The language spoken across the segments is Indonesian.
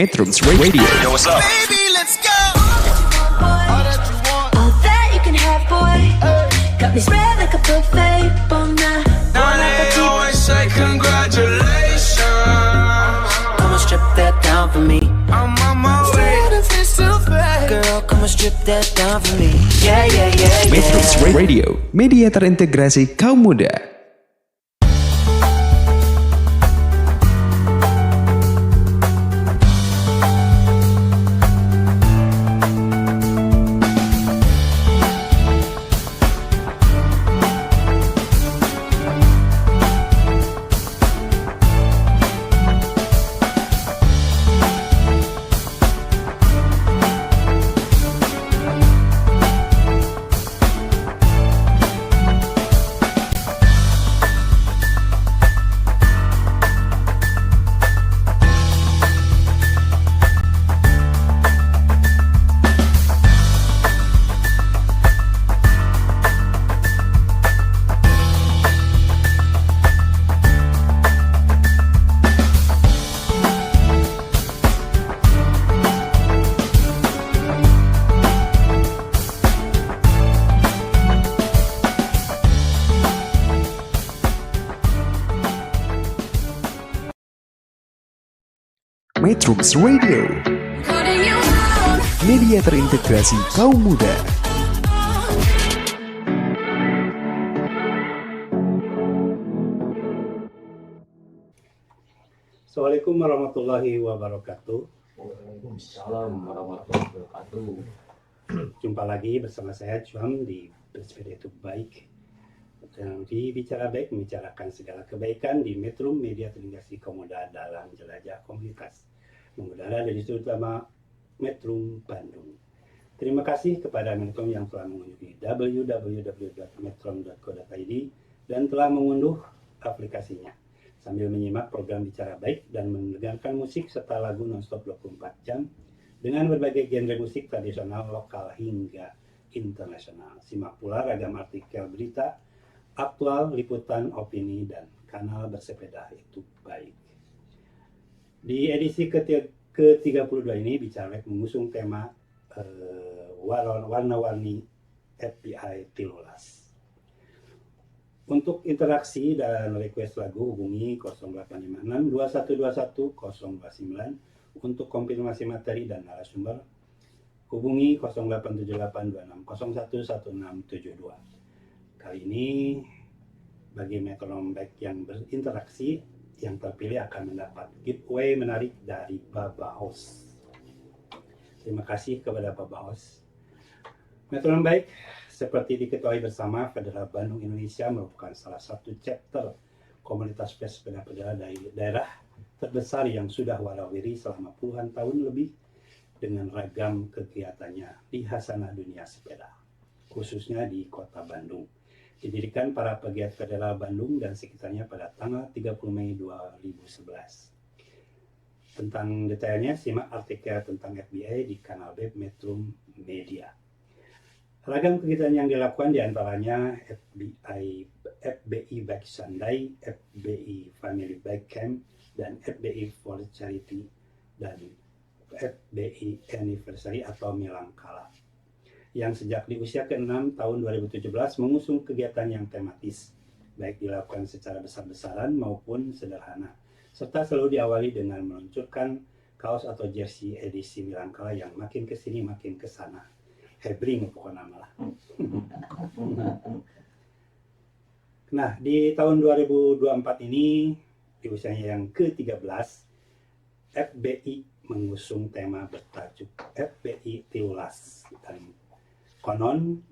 Metrums Radio. Yo, what's up? Baby, let's go. All that you want. that you can have, boy. Got me spread like a buffet. Bon Now they always say congratulations. Come and strip that down for me. I'm on my way. Girl, come and strip that down for me. Yeah, yeah, yeah, yeah. Metrums Radio, media terintegrasi kaum muda. Metrums Radio, calling you out. media terintegrasi kaum muda. Assalamualaikum warahmatullahi wabarakatuh. Waalaikumsalam warahmatullahi wabarakatuh. Jumpa lagi bersama saya Juam di Bersepeda Itu Baik. Dan di Bicara Baik membicarakan segala kebaikan di Metrum Media Terintegrasi Kaum Muda dalam Jelajah Komunitas. Mengudara dari Studio Utama Metrum Bandung. Terima kasih kepada Metrum yang telah mengunjungi www.metrum.co.id dan telah mengunduh aplikasinya sambil menyimak program Bicara Baik dan mendengarkan musik serta lagu nonstop 24 jam dengan berbagai genre musik tradisional lokal hingga internasional. Simak pula ragam artikel berita, aktual, liputan, opini, dan kanal Bersepeda Itu Baik. Di edisi ke-32 ini Bicara Baik mengusung tema warna-warni FBI Tilulas. Untuk interaksi dan request lagu hubungi 0856 2121 029. Untuk konfirmasi materi dan narasumber hubungi 087826011672. Kali ini bagi metronom baik yang berinteraksi, yang terpilih akan mendapat giveaway menarik dari Baba House. Terima kasih kepada Baba House. Metronom baik, seperti diketahui bersama, Federal Bandung Indonesia merupakan salah satu chapter komunitas pesepeda dari daerah terbesar yang sudah warawiri selama puluhan tahun lebih dengan ragam kegiatannya di hasanah dunia sepeda, khususnya di kota Bandung. Didirikan para pegiat Federal Bandung dan sekitarnya pada tanggal 30 Mei 2011. Tentang detailnya, simak artikel tentang FBI di kanal web Metrum Media. Ragam kegiatan yang dilakukan diantaranya FBI Bike Sunday, FBI Family Bike Camp, dan FBI for Charity, dan FBI Anniversary atau Milangkala, yang sejak di usia ke-6 tahun 2017 mengusung kegiatan yang tematis, baik dilakukan secara besar-besaran maupun sederhana, serta selalu diawali dengan meluncurkan kaos atau jersey edisi Milangkala yang makin kesini makin kesana. Hebring pokoknya malah. Nah, di tahun 2024 ini, di usianya yang ke-13, FBI mengusung tema bertajuk FBI Tilulas dan konon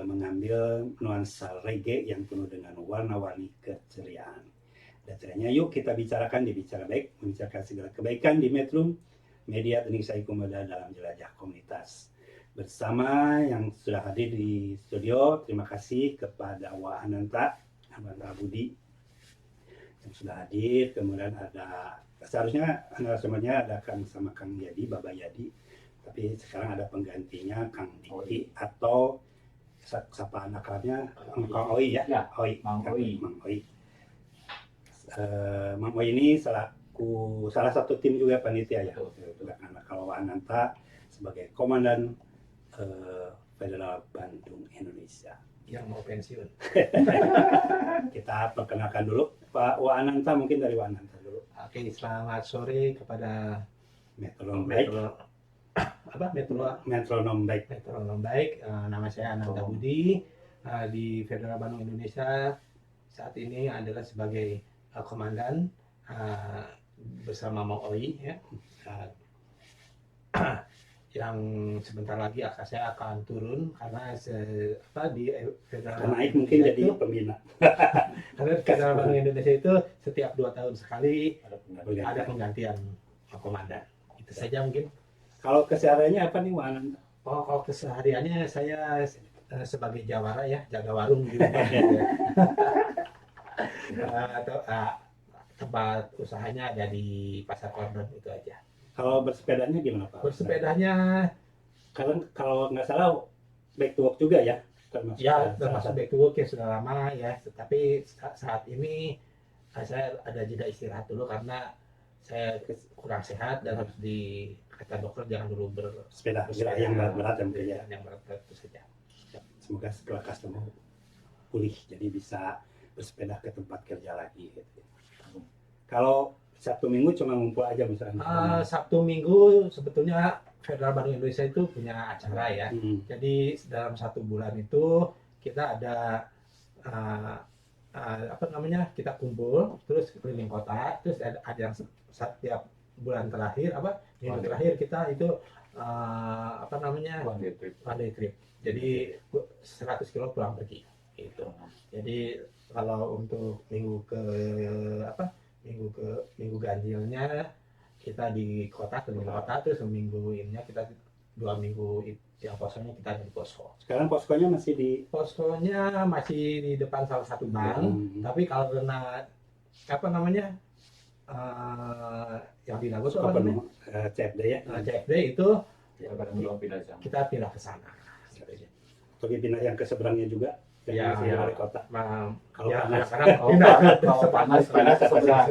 mengambil nuansa reggae yang penuh dengan warna-warni keceriaan. Detailnya yuk kita bicarakan di Bicara Baik, membicarakan segala kebaikan di Metrum Media Terintegrasi Kaum Muda dalam Jelajah Komunitas. Bersama yang sudah hadir di studio, terima kasih kepada Wak Ananta Budi yang sudah hadir. Kemudian ada, seharusnya narasumbernya ada Kang sama Kang Yadi, Baba Yadi, tapi sekarang ada penggantinya Kang Diki atau sapaan akrabnya Kang Oi ya, Oi, Mang Oi. Mang Oi ini selaku selaku salah satu tim juga panitia ya. Betul. Karena kalau Ananta sebagai komandan Federal Bandung Indonesia. Yang mau pensiun. Kita perkenalkan dulu Pak Ananta, mungkin dari Ananta dulu. Oke, selamat sore kepada Metronom baik. Metronom Baik. Nama saya Ananta Budi, di Federal Bandung Indonesia. Saat ini adalah sebagai komandan bersama Mang Oi ya. Yang sebentar lagi saya akan turun karena di Federal Karena naik mungkin jadi itu, pembina. karena Federal Bandung Indonesia itu setiap 2 tahun sekali Ada ada penggantian komandan. Itu saja mungkin. Kalau kesehariannya apa nih Ananta? Kalau kesehariannya saya sebagai jawara ya, jaga warung gitu. Atau tempat usahanya ada di Pasar Kordon, itu aja. Kalau bersepedanya gimana Pak? Bersepedanya Kalau nggak salah back to work juga ya? termasuk back to work ya sudah lama ya. Tetapi saat ini saya ada jeda istirahat dulu karena saya kurang sehat dan harus kata dokter jangan dulu sepeda yang berat-berat ya mungkin ya. Yang berat-berat itu saja. Semoga setelah customer pulih jadi bisa bersepeda ke tempat kerja lagi gitu. Kalau Sabtu Minggu cuma ngumpul aja misalnya. Sabtu Minggu sebetulnya Federal Bandung Indonesia itu punya acara ya. Jadi dalam 1 bulan itu kita ada kita kumpul terus keliling kota, terus ada yang setiap bulan terakhir minggu terakhir kita itu one day trip. Jadi 100 kilo pulang pergi gitu. Jadi kalau untuk minggu ganjilnya kita di kota, keliling kota, terus minggu ininya kita 2 minggu yang kosongnya kita di posko. Sekarang poskonya masih di depan salah satu bank, tapi kalau kena yang di Dago CFD ya. CFD itu kita pindah ke sana. Atau pindah yang ke seberangnya juga. Ya, yang dari kota. Kalau Ya, panas. kalau panas ke seberang.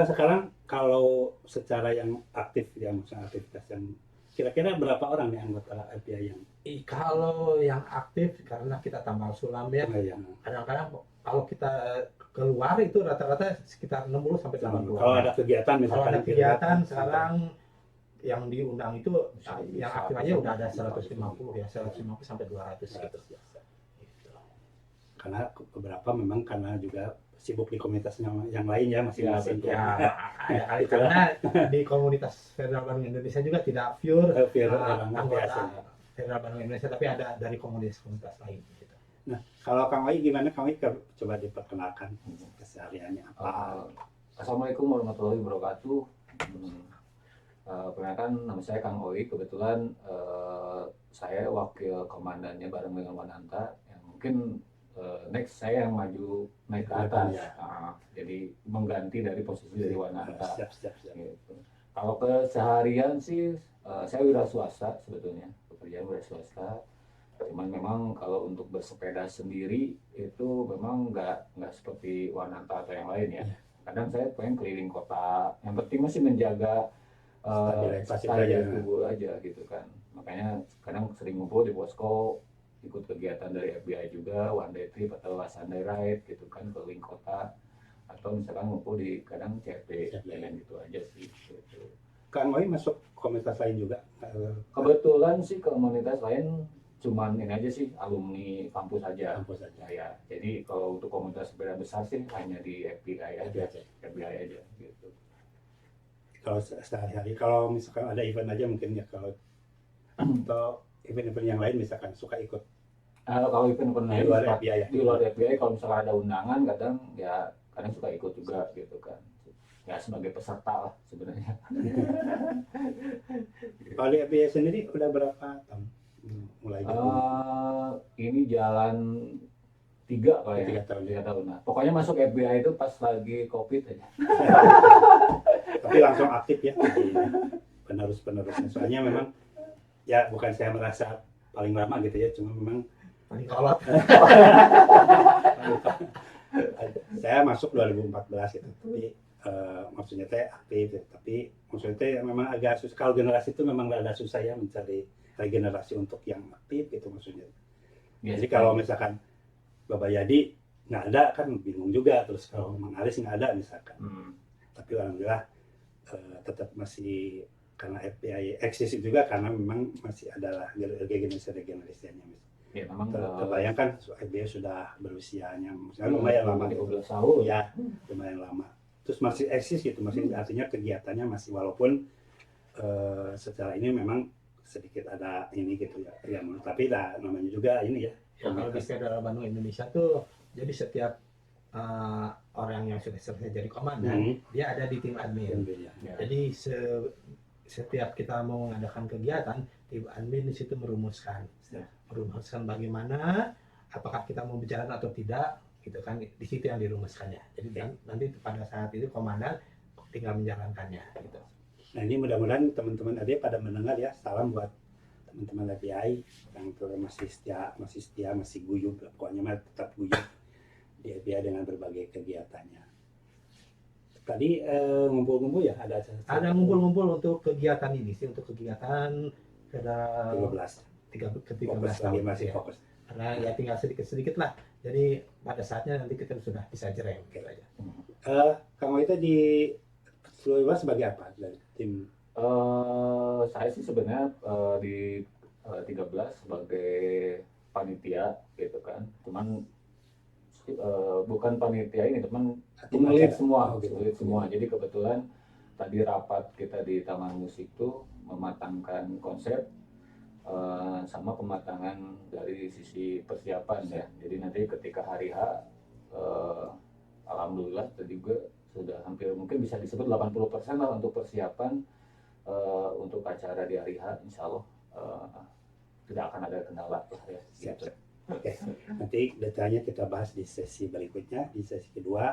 Sekarang kalau secara yang aktif ya, maksudnya aktivitas yang kira-kira berapa orang nih anggota FBI yang Kalau yang aktif karena kita tambal sulam ya, yang kadang-kadang kalau kita keluar itu rata-rata sekitar 60 sampai 80. kalau ada kegiatan Kalau misalkan ada kegiatan sekarang yang diundang itu yang aktif aja udah ada 150 ya, 150 sampai 200 gitu. Karena beberapa memang karena juga sibuk di komunitas yang lain ya masing-masing. Ya, karena di komunitas Federal Bandung Indonesia juga tidak pure anggota Federal Bandung Indonesia, tapi ada dari komunitas lain. Gitu. Nah, kalau Kang Wai gimana? Kang Wai coba diperkenalkan kesehariannya apa? Assalamualaikum warahmatullahi wabarakatuh. Perkenalkan, nama saya Kang Oi. Kebetulan saya wakil komandannya bareng dengan Wananta. Yang mungkin next saya yang maju naik ke atas. Jadi mengganti dari posisi dari Wananta. Siap. Gitu. Kalau keseharian sih saya wira swasta sebetulnya, pekerjaan wira swasta. Cuman memang kalau untuk bersepeda sendiri itu memang nggak seperti Wananta atau yang lain ya. Kadang saya pengen keliling kota. Yang penting masih menjaga stabilitas tubuh aja gitu kan. Makanya kadang sering ngumpul di posko, ikut kegiatan dari FBI juga, one day trip atau Sunday ride gitu kan, keliling kota, atau misalkan ngumpul di kadang CFD dan gitu aja sih gitu. Kang Wai masuk komunitas lain juga? Kebetulan sih komunitas lain cuman ini aja sih, alumni kampus aja. Ya. Jadi kalau untuk komunitas sepeda besar sih hanya di FBI aja gitu. Kalau sehari-hari, kalau misalkan ada event aja mungkin ya, kalau atau event-event yang lain misalkan suka ikut. Kalau event lain di luar FBI ya. Di luar FBI kalau misalkan ada undangan kadang suka ikut juga gitu kan. Ya sebagai peserta lah sebenarnya. Kalau di FBI sendiri udah berapa tahun mulai? Ini jalan 3 kali ya. 3 tahun. 3 tahun. Nah, pokoknya masuk FBI itu pas lagi COVID aja. Tapi langsung aktif ya di penerusnya. Soalnya memang ya bukan saya merasa paling lama gitu ya, cuma memang Paling kolot. Saya masuk 2014 itu, tapi maksudnya teh aktif, tapi maksudnya teh memang agak susah. Kalau generasi itu memang agak susah ya mencari regenerasi untuk yang aktif gitu maksudnya. Jadi kalau misalkan Bapak Yadi nggak ada kan bingung juga, terus kalau Mang Aris nggak ada misalkan. Tapi alhamdulillah tetap masih, karena FPI eksis juga karena memang masih adalah regenerasinya. Ya memang Terbayangkan FPI sudah berusianya lumayan lama, 13 tahun ya lumayan lama. Terus masih eksis gitu, masih artinya kegiatannya masih, walaupun secara ini memang sedikit ada ini gitu ya, tapi namanya juga ini ya. Kalau di Federal Bandung Indonesia tuh, jadi setiap orang yang sudah selesai jadi komandan, dia ada di tim admin. Jadi setiap kita mau mengadakan kegiatan, tim admin di situ merumuskan bagaimana, apakah kita mau bicara atau tidak, gitu kan, di situ yang dirumuskannya. Jadi nanti pada saat itu komandan tinggal menjalankannya, gitu. Nah ini mudah-mudahan teman-teman AD pada mendengar ya, salam buat teman-teman API yang masih setia, masih guyup, pokoknya mah tetap guyup di API dengan berbagai kegiatannya. Tadi ngumpul-ngumpul ya, ada ngumpul-ngumpul untuk kegiatan ini sih, untuk kegiatan ke-13 tahun masih ya. fokus. Karena ya tinggal sedikit-sedikit lah. Jadi pada saatnya nanti kita sudah bisa jereng gitu aja. Kang Wita di Sulawesi sebagai apa dari tim? Saya sih sebenarnya di 13 sebagai panitia gitu kan. Cuman bukan panitia ini, teman lead semua, lead semua. Jadi kebetulan tadi rapat kita di Taman Musik itu mematangkan konsep sama pematangan dari sisi persiapan ya. Jadi nanti ketika hari H, alhamdulillah tadi juga sudah hampir mungkin bisa disebut 80% lah untuk persiapan untuk acara di hari H. Insya Allah tidak akan ada kendala lah ya. Siap. Oke, nanti detailnya kita bahas di sesi berikutnya, di sesi kedua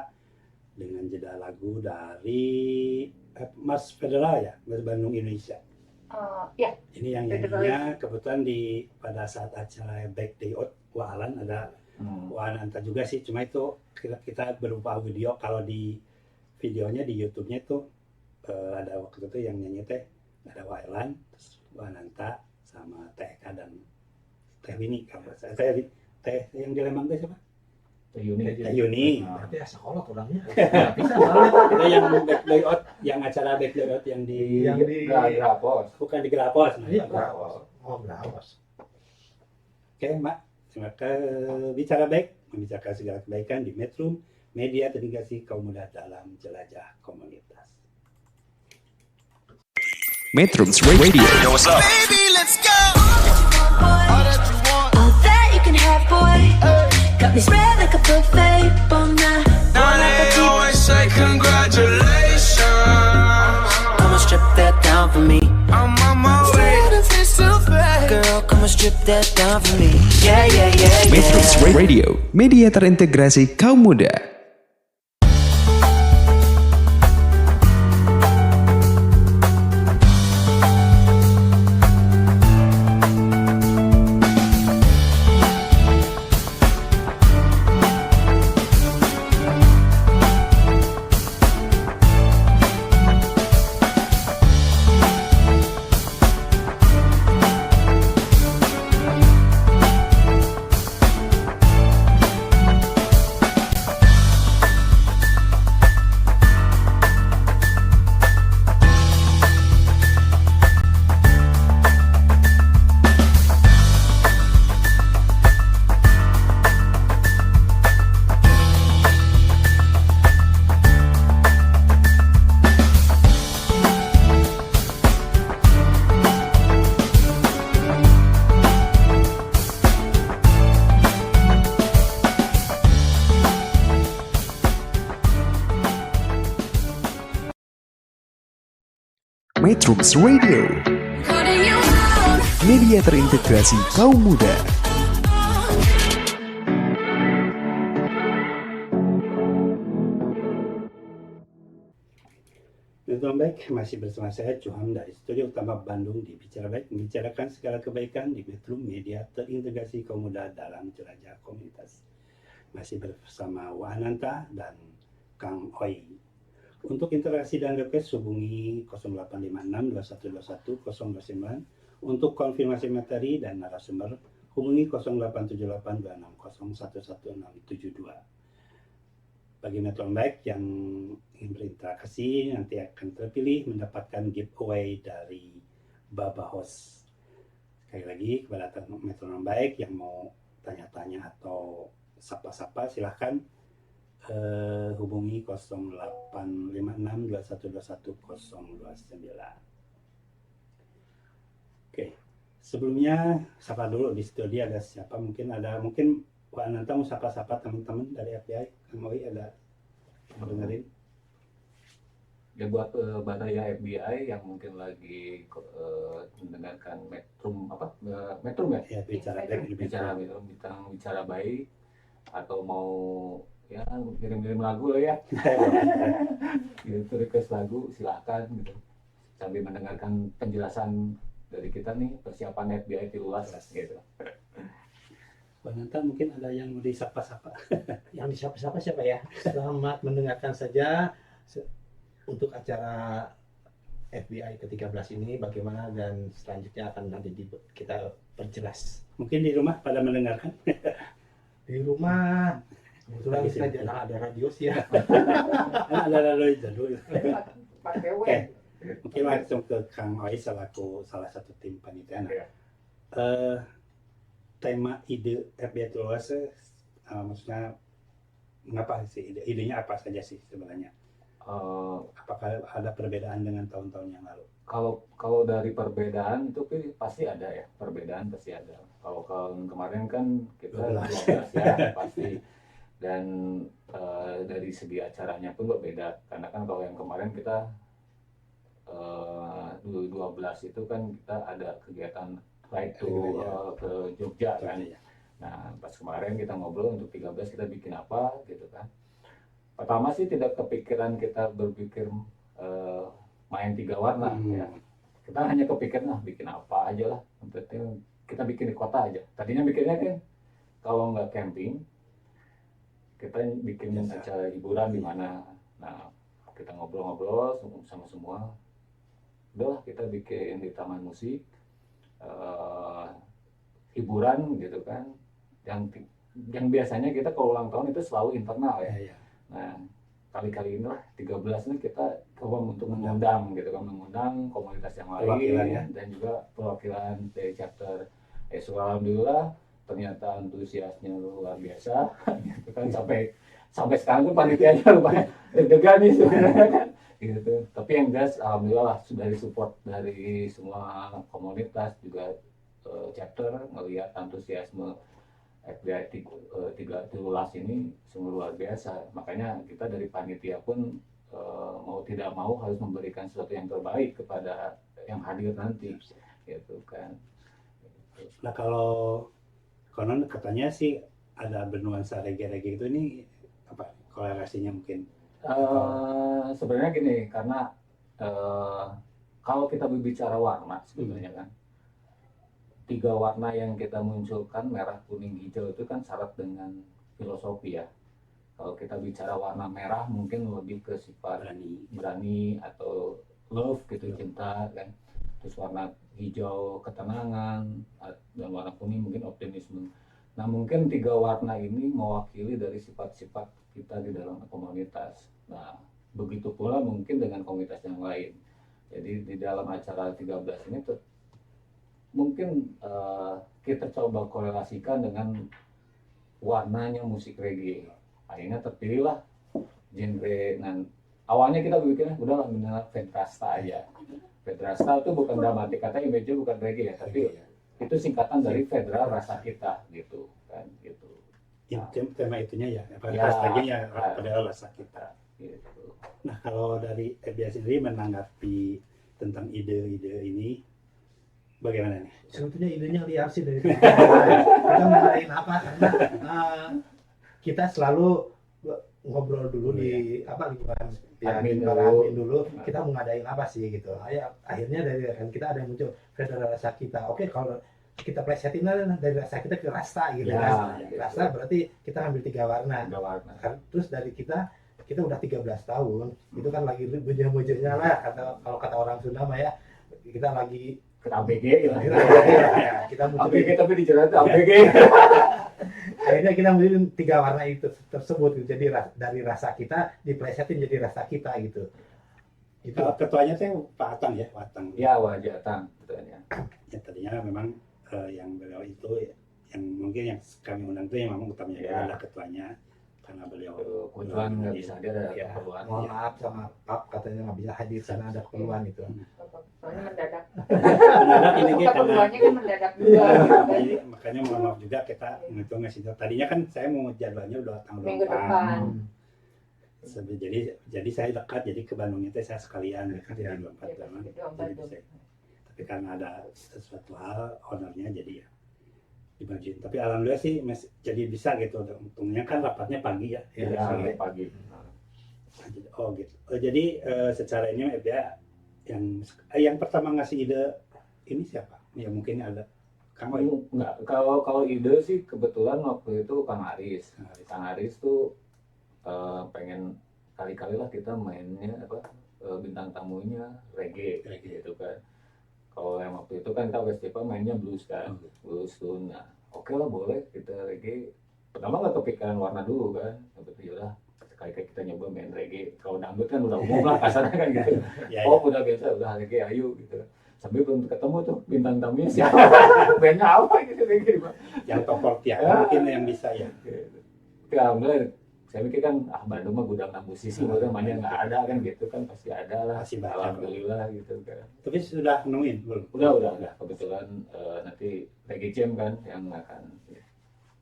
dengan jeda lagu dari Mas Federal ya, Mas Bandung Indonesia. Ya. Ini yang nyanyinya kebetulan pada saat acara Back Day Out Waalan ada Waananta juga sih, cuma itu kita berupa video. Kalau di videonya di YouTube-nya itu ada waktu itu yang nyanyi teh ada Waalan, terus Waananta sama Teh dan Teh Wini. Kalau teh yang di Lembang teh siapa? Teh Yuni. Teh Yuni. Berarti ya sekolah orangnya. Kita yang Back Day Out, yang acara Back Day Out yang di Grapos. bukan di Grapos. Iya, Grapos. Oh, Grapos. Oke, Mbak. Terima kasih. Bicara baik, membicarakan segala kebaikan di Metro Media Terintegrasi Kaum Muda dalam Jelajah Komunitas. Metrums Radio. Yo, what's up? Baby, let's go. All that you can have, boy. Got me spread like a buffet. Now they always say congratulations. Come and strip that down for me. I'm on my way. Girl, come and strip that down for me. Yeah, yeah, yeah, Metrums yeah. Radio, media terintegrasi kaum muda. Metrums Radio, media terintegrasi kaum muda. Teman baik, masih bersama saya Cuham dari Studio Utama Bandung di Bicara Baik, membicarakan segala kebaikan di Metro Media Terintegrasi Kaum Muda dalam Jelajah Komunitas. Masih bersama Wa Ananta dan Kang Oi. Untuk interaksi dan request hubungi 0856 2121 029. Untuk konfirmasi materi dan narasumber hubungi 0878 260 11672. Bagi metron baik yang ingin berinteraksi nanti akan terpilih mendapatkan giveaway dari Baba Host. Sekali lagi kepada metronom baik yang mau tanya-tanya atau sapa-sapa silahkan hubungi 0856 2121 029. Oke, sebelumnya sapa dulu di studio ada siapa, mungkin Pak Ananta mau sapa-sapa teman-teman dari FBI. Kang Oi ada mau dengerin? Ya buat Badaya FBI yang mungkin lagi mendengarkan Metrum ya? Ya, bicara baik bicara baik atau mau ya kirim-kirim lagu lah ya. Gitu, request lagu silakan gitu. Sambil mendengarkan penjelasan dari kita nih persiapan FBI di luas gitu. Pak Ananta mungkin ada yang mau disapa-sapa. Yang disapa-sapa siapa ya? Selamat mendengarkan saja untuk acara FBI ke-13 ini bagaimana dan selanjutnya akan nanti kita perjelas. Mungkin di rumah pada mendengarkan. Di rumah kebetulan kita jarang ada radio sih ya. Ada radio jadul. Pakai Oke, mungkin langsung ke Kang Oi selaku salah satu tim panitia. Nah, tema ide FBI Luas, maksudnya mengapa sih idenya apa saja sih sebenarnya? Apakah ada perbedaan dengan tahun-tahun yang lalu? Kalau dari perbedaan itu pasti ada ya, perbedaan pasti ada. Kalau kemarin kan kita 12 ya pasti, dan dari segi acaranya pun berbeda karena kan kalau yang kemarin kita 12 itu kan kita ada kegiatan ride to ke Jogja kan. Nah pas kemarin kita ngobrol untuk 13 kita bikin apa gitu kan. Pertama sih tidak kepikiran kita berpikir main 3 warna ya. Kita hanya kepikiran bikin apa aja lah. Yang penting kita bikin di kota aja. Tadinya bikinnya kan kalau nggak camping kita bikin acara hiburan di mana. Nah kita ngobrol-ngobrol sama semua. Udah kita bikin di taman musik hiburan gitu kan. Yang biasanya kita kalau ulang tahun itu selalu internal ya. Nah, kali-kali ini lah 13 ini kita coba untuk mengundang gitu kan, mengundang komunitas yang lain dan juga perwakilan dari chapter. Alhamdulillah ternyata antusiasnya luar biasa gitu kan, sampai sekarang pun panitianya lumayan deg-degan nih sebenarnya kan gitu. Tapi yang jelas alhamdulillah lah sudah disupport dari semua komunitas juga chapter ngelihat antusiasme FBI 13 ini sungguh luar biasa. Makanya kita dari panitia pun mau tidak mau harus memberikan sesuatu yang terbaik kepada yang hadir nanti, gitu kan. Nah kalau konon katanya sih ada bernuansa reggae-reggae itu, ini apa korelasinya mungkin? Sebenarnya gini, karena kalau kita berbicara warna sebenarnya kan 3 warna yang kita munculkan, merah, kuning, hijau itu kan syarat dengan filosofi ya. Kalau kita bicara warna merah mungkin lebih ke sifat berani atau love gitu, cinta kan. Terus warna hijau ketenangan, dan warna kuning mungkin optimisme. Nah mungkin 3 warna ini mewakili dari sifat-sifat kita di dalam komunitas. Nah begitu pula mungkin dengan komunitas yang lain. Jadi di dalam acara 13 ini mungkin kita coba korelasikan dengan warnanya musik reggae. Akhirnya terpilihlah genre. Nah, awalnya kita bikinnya udahlah benar Vedrasta aja. Vedrasta itu bukan dramatik, kata image bukan reggae ya, tapi itu singkatan dari Vedra rasa kita gitu kan gitu. Tema itunya ya, hashtaginya pada rasa kita. Gitu. Nah kalau dari FBI sendiri menanggapi tentang ide-ide ini bagaimana nih? Sebetulnya idenya liar sih dari kita ngadain apa, karena kita selalu ngobrol dulu di lingkungan ya, admin dulu kita mau ngadain apa sih gitu. Akhirnya dari rekan kita ada yang muncul federasi kita. Oke, kalau kita plesetin dari rasa kita ke rasa gitu Ya, kan. gitu. Rasa berarti kita ambil 3 warna. Ada warna. Terus dari kita udah 13 tahun, itu kan lagi bujur-bujurnya lah kalau kata orang Sunda mah ya. Kita lagi Ke ABG gitu. kita ABG munculin, tapi di jalan tuh ABG. akhirnya kita munculin 3 warna itu tersebut gitu. Jadi dari rasa kita diplesetin jadi rasa kita gitu. Itu Ketuanya tuh Pak Atang ya, Pak Atang. Ya wajah tang betulnya. Ya, tadinya memang yang beliau itu yang mungkin yang kami undang itu yang memang utamanya Ya. adalah ketuanya karena beliau Kebetulan nggak bisa dia ada ya, keperluan. mohon maaf sama Pap katanya nggak bisa hadir karena ada keperluan itu. Soalnya mendadak. mendadak ini Buka karena keduanya kan mendadak juga. jadi makanya mohon maaf juga kita menghitung ngasih tahu. Tadinya kan saya mau jadwalnya udah tanggal Minggu 24. depan. Jadi saya dekat, jadi ke Bandung itu saya sekalian gitu, Ya. jadi 24 Ya, memang. itu 24 Jadi bisa. Tapi karena ada sesuatu hal ownernya jadi ya dibagiin. Tapi alhamdulillah sih jadi bisa gitu. Untungnya kan rapatnya pagi ya. Ya, Ya, sore. pagi. Oh gitu. Jadi secara ini FBA yang pertama ngasih ide ini siapa? Ya mungkin ada Kang Oi. Enggak, kalau ide sih kebetulan waktu itu Kang Aris. Kang Aris tuh pengen kali-kali lah kita mainnya bintang tamunya reggae gitu kan. Kalau yang waktu itu kan kita festival mainnya blues kan, blues tuh. Nah, oke lah boleh kita reggae. Pertama nggak kepikiran warna dulu kan, tapi lah sekali-kali kita nyoba main reggae. Kalau dangdut kan udah umum lah kasarnya kan gitu. Ya, Oh udah biasa, udah reggae ayo gitu. Sampai belum ketemu tuh bintang tamunya siapa, bandnya apa gitu reggae. yang top ya, mungkin yang bisa ya. Tapi alhamdulillah, saya mikir kan Bandung mah gudang musisi, udah mainnya nggak ada kan gitu kan pasti ada lah. Pasti banyak. Alhamdulillah gitu kan. Tapi sudah nemuin belum? Udah kebetulan nanti Reggae Jam kan yang akan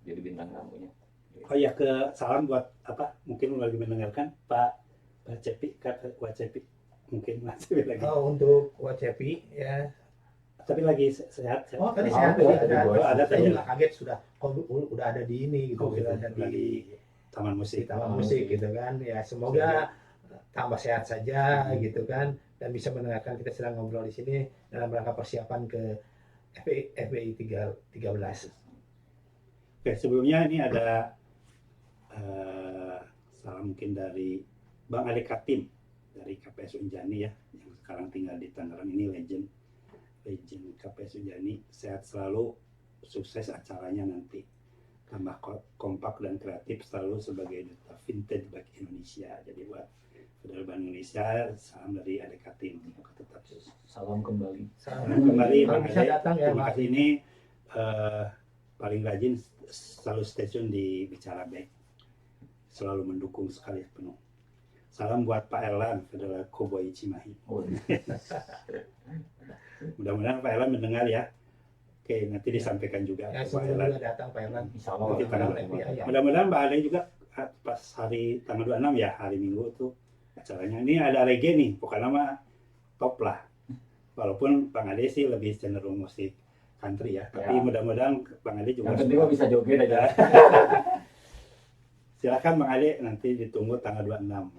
jadi bintang tamunya. Oh ya, ke salam buat apa? Mungkin lagi mendengarkan Pak Cepi, Kak Cepi. Mungkin masih lagi. Untuk Wacepi ya. Tapi lagi sehat. Oh tadi Oh, saya ada saya tadi. juga kaget sudah udah ada di ini gitu, Oh, sudah gitu. ada Lagi di Taman Musik. Taman Musik gitu kan. Ya semoga tambah sehat saja gitu kan, dan bisa mendengarkan kita sedang ngobrol di sini dalam rangka persiapan ke FPI 13. Oke, sebelumnya ini ada salam mungkin dari Bang Ade Katim dari KPS Unjani ya, yang sekarang tinggal di Tangerang, ini legend KPS Unjani. Sehat selalu, sukses acaranya nanti, tambah kompak dan kreatif selalu sebagai duta vintage bagi Indonesia. Jadi buat Federal Bank Indonesia, salam dari Ade Katim. Tetap Salam kembali. kembali Bang bisa Ade. datang ya Terima Mas. kasih, ini paling rajin selalu stay tune di Bicara Baik, selalu mendukung sekali penuh. Salam buat Pak Erlan, Federal Cowboy Cimahi. Mudah-mudahan Pak Erlan mendengar ya. Oke, nanti disampaikan juga Ya ke Pak semoga Erlan. juga datang Pak Erlan. Insya Allah. Nanti tanggal ya. Mudah-mudahan Mbak Ade juga pas hari tanggal 26 ya, hari Minggu tuh acaranya. Ini ada reggae nih, pokoknya mah top lah. Walaupun Bang Ade sih lebih cenderung musik country ya, tapi Ya. mudah-mudahan Bang Ade juga Yang penting mah bisa joget aja. silakan Bang Ade, nanti ditunggu tanggal 26.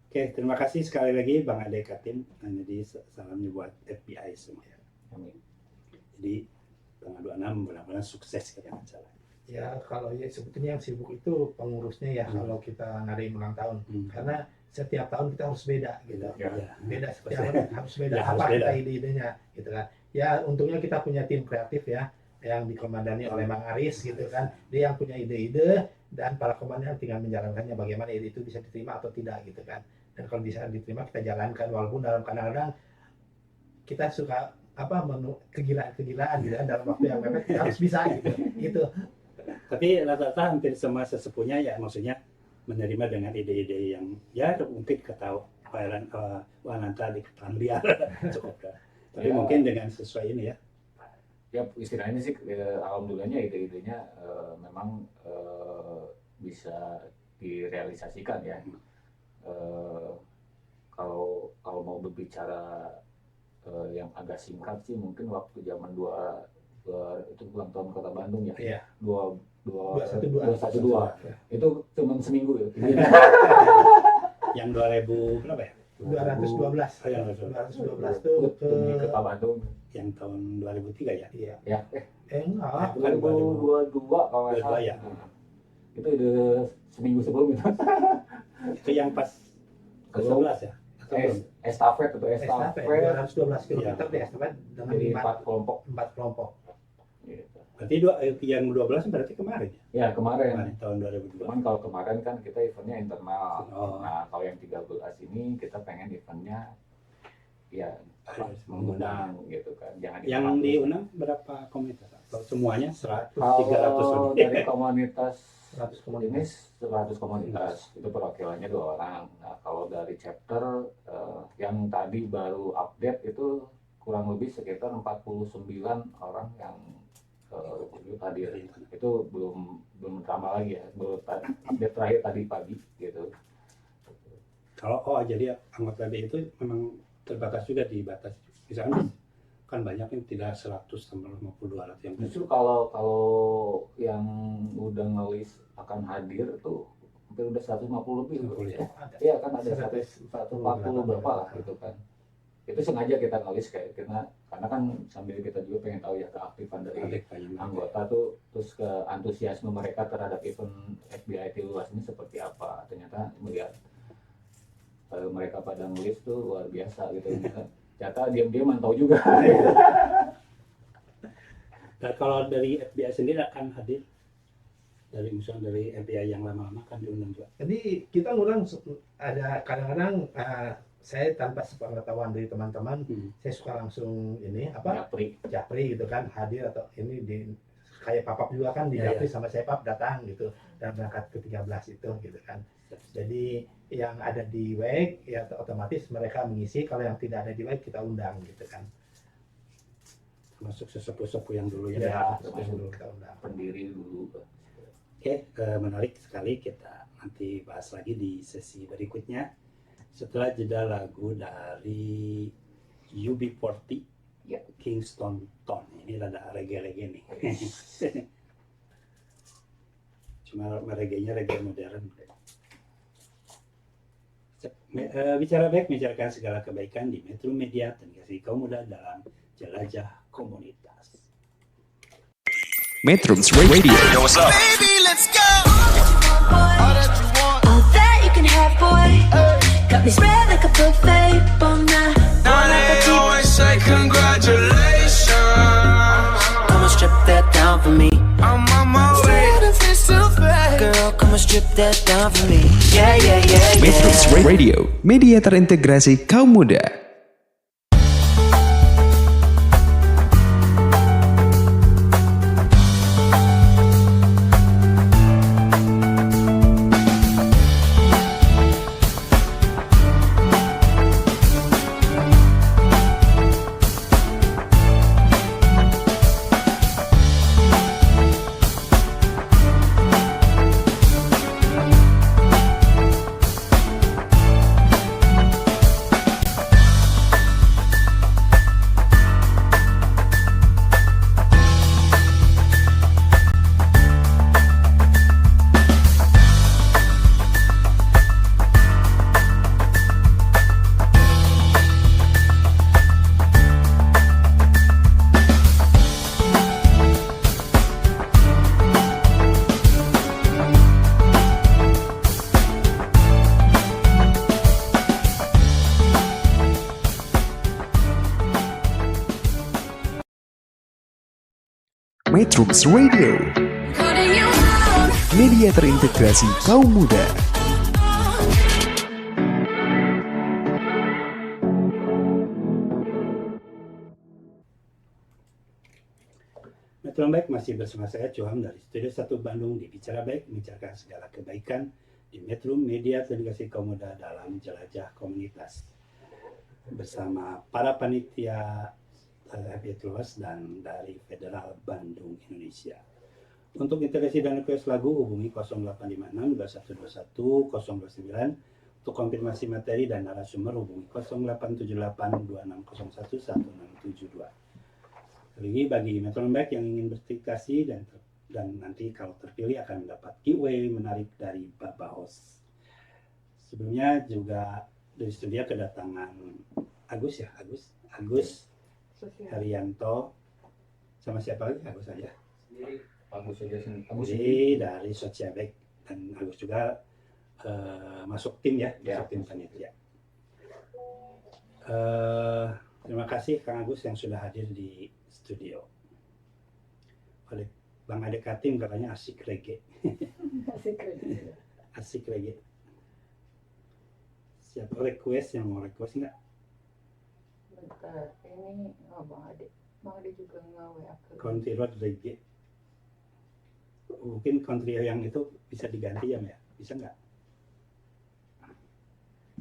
Oke, terima kasih sekali lagi Bang Ade Katim. Jadi salamnya buat FBI semua. Amin. Jadi tanggal 26 mudah-mudahan sukses ke acara. Ya kalau ya sebetulnya yang sibuk itu pengurusnya ya kalau kita ngadain ulang tahun, karena setiap tahun kita harus beda gitu. Ya. Beda setiap tahun harus beda. Ya, harus Apa beda. kita ide-idenya gitu kan. Ya untungnya kita punya tim kreatif ya yang dikomandani oleh Bang Aris gitu kan. Dia yang punya ide-ide dan para komandan tinggal menjalankannya, bagaimana ide itu bisa diterima atau tidak gitu kan. Dan kalau bisa diterima kita jalankan, walaupun dalam kadang-kadang kita suka kegilaan gitu kan, dalam waktu yang mepet kita harus bisa gitu. Gitu. Tapi rata-rata hampir semua sesepuhnya ya, maksudnya menerima dengan ide-ide yang ya mungkin ketahui wanita di ketan liar cukup dah. Tapi Ya. mungkin dengan sesuai ini ya. Ya istilahnya sih alhamdulillahnya ide-idenya memang bisa direalisasikan ya. Kalau mau berbicara yang agak singkat sih mungkin waktu zaman itu ulang tahun Kota Bandung ya. Iya. 212 itu cuma seminggu ya. Yang 2000 berapa ya? 212. Oh, yang 212 tuh demi ke Bandung. yang tahun 2003 ya. iya. Ya, Enggak. Bukan 2022 kalau nggak 22 salah. ya. Itu udah seminggu sebelum itu. Itu yang pas ke 11 ya. Atau belum? Estafet itu Estafet estafet 212 km Iya. di estafet dengan jadi 4 4 kelompok. kelompok. Gitu. Berarti yang 12 berarti kemarin ya. Ya kemarin. Kemarin tahun 2002. Cuman kalau kemarin kan kita eventnya internal. Oh. Nah kalau yang 13 ini kita pengen eventnya ya Harus mengundang gitu kan. Jangan Yang internal. diundang berapa komunitas? Atau semuanya 100, 300 Kalau lebih. dari komunitas 100 ini 100 komunitas itu perwakilannya 2 orang. Nah kalau dari chapter yang tadi baru update itu kurang lebih sekitar 49 orang yang hadir. Itu belum tambah lagi ya, baru update terakhir tadi pagi gitu. Kalau jadi anggota B itu memang terbatas juga dibatasi. Misalnya kan banyak yang tidak 100 sampai 50 200 yang Justru kalau yang udah ngelis akan hadir tuh hampir udah 150 lebih. 50 ya. Iya kan ada 140 140 berapa lah gitu kan. Itu sengaja kita ngelis kayak karena kan sambil kita juga pengen tahu ya keaktifan dari Ada banyak anggota tuh, terus ke antusiasme mereka terhadap event FBI luas ini seperti apa. Ternyata melihat mereka pada nulis tuh luar biasa gitu. Ternyata diam-diam mantau juga. Dan kalau dari FBI sendiri akan hadir misalnya dari FBI yang lama-lama kan diundang juga. Jadi kita ngurang ada kadang-kadang saya tanpa sepengetahuan dari teman-teman, saya suka langsung ini japri gitu kan, hadir atau ini kayak papap juga kan di Ya, japri sama saya pap datang gitu dan berangkat ke 13 itu gitu kan. Jadi yang ada di WEG ya otomatis mereka mengisi, kalau yang tidak ada di WEG kita undang gitu kan. Termasuk sesepuh-sepuh yang dulu ya. Ya, termasuk dulu kita undang. pendiri dulu. Oke, menarik sekali, kita nanti bahas lagi di sesi berikutnya setelah jeda lagu dari UB40 Ya. Kingston Tone. Ini rada reggae-reggae nih. Cuma reggae-nya reggae modern. Bicara baik, bicarakan segala kebaikan di Metro Media dan kasih kaum muda dalam jelajah komunitas. Metrums Radio. Yo, what's up? Baby, let's go. All that you want. All that you can have, boy. Got me spread like a buffet. Bon Now they always say congratulations. Come and strip that down for me. I'm on my way. Girl, come and strip that down for me. Yeah, yeah, yeah, Metrums yeah. Radio, media terintegrasi kaum muda. Metrums Radio, Putting you on. media terintegrasi kaum muda. Metro Baik masih bersama saya Johan dari Studio 1 Bandung di Bicara Baik, membicarakan segala kebaikan di Metro Media Terintegrasi Kaum Muda dalam jelajah komunitas. Bersama para panitia FBI Luas dan dari Federal Bandung Indonesia. Untuk integrasi dan request lagu hubungi 0856 2121 029. Untuk konfirmasi materi dan narasumber hubungi 0878 2601 1672. Lagi bagi Metro Baik yang ingin berpartisipasi dan nanti kalau terpilih akan mendapat giveaway menarik dari Bapak Host. Sebelumnya juga Di studio kedatangan Agus Sosial. Haryanto, sama siapa lagi? Agus aja. Agus aja sih. Agus Jadi dari Sosiabek, dan Agus juga masuk tim ya, Ya. masuk tim panitia. Terima kasih Kang Agus yang sudah hadir di studio. Oleh Bang Ade Katim katanya asik reggae. Asik keren. Asik reggae. Siapa request yang mau request nggak? Bentar, ini Bang Ade. Bang Ade juga nge-WA ke. Country Road reggae. Mungkin country yang itu bisa diganti ya, Mbak? Bisa nggak?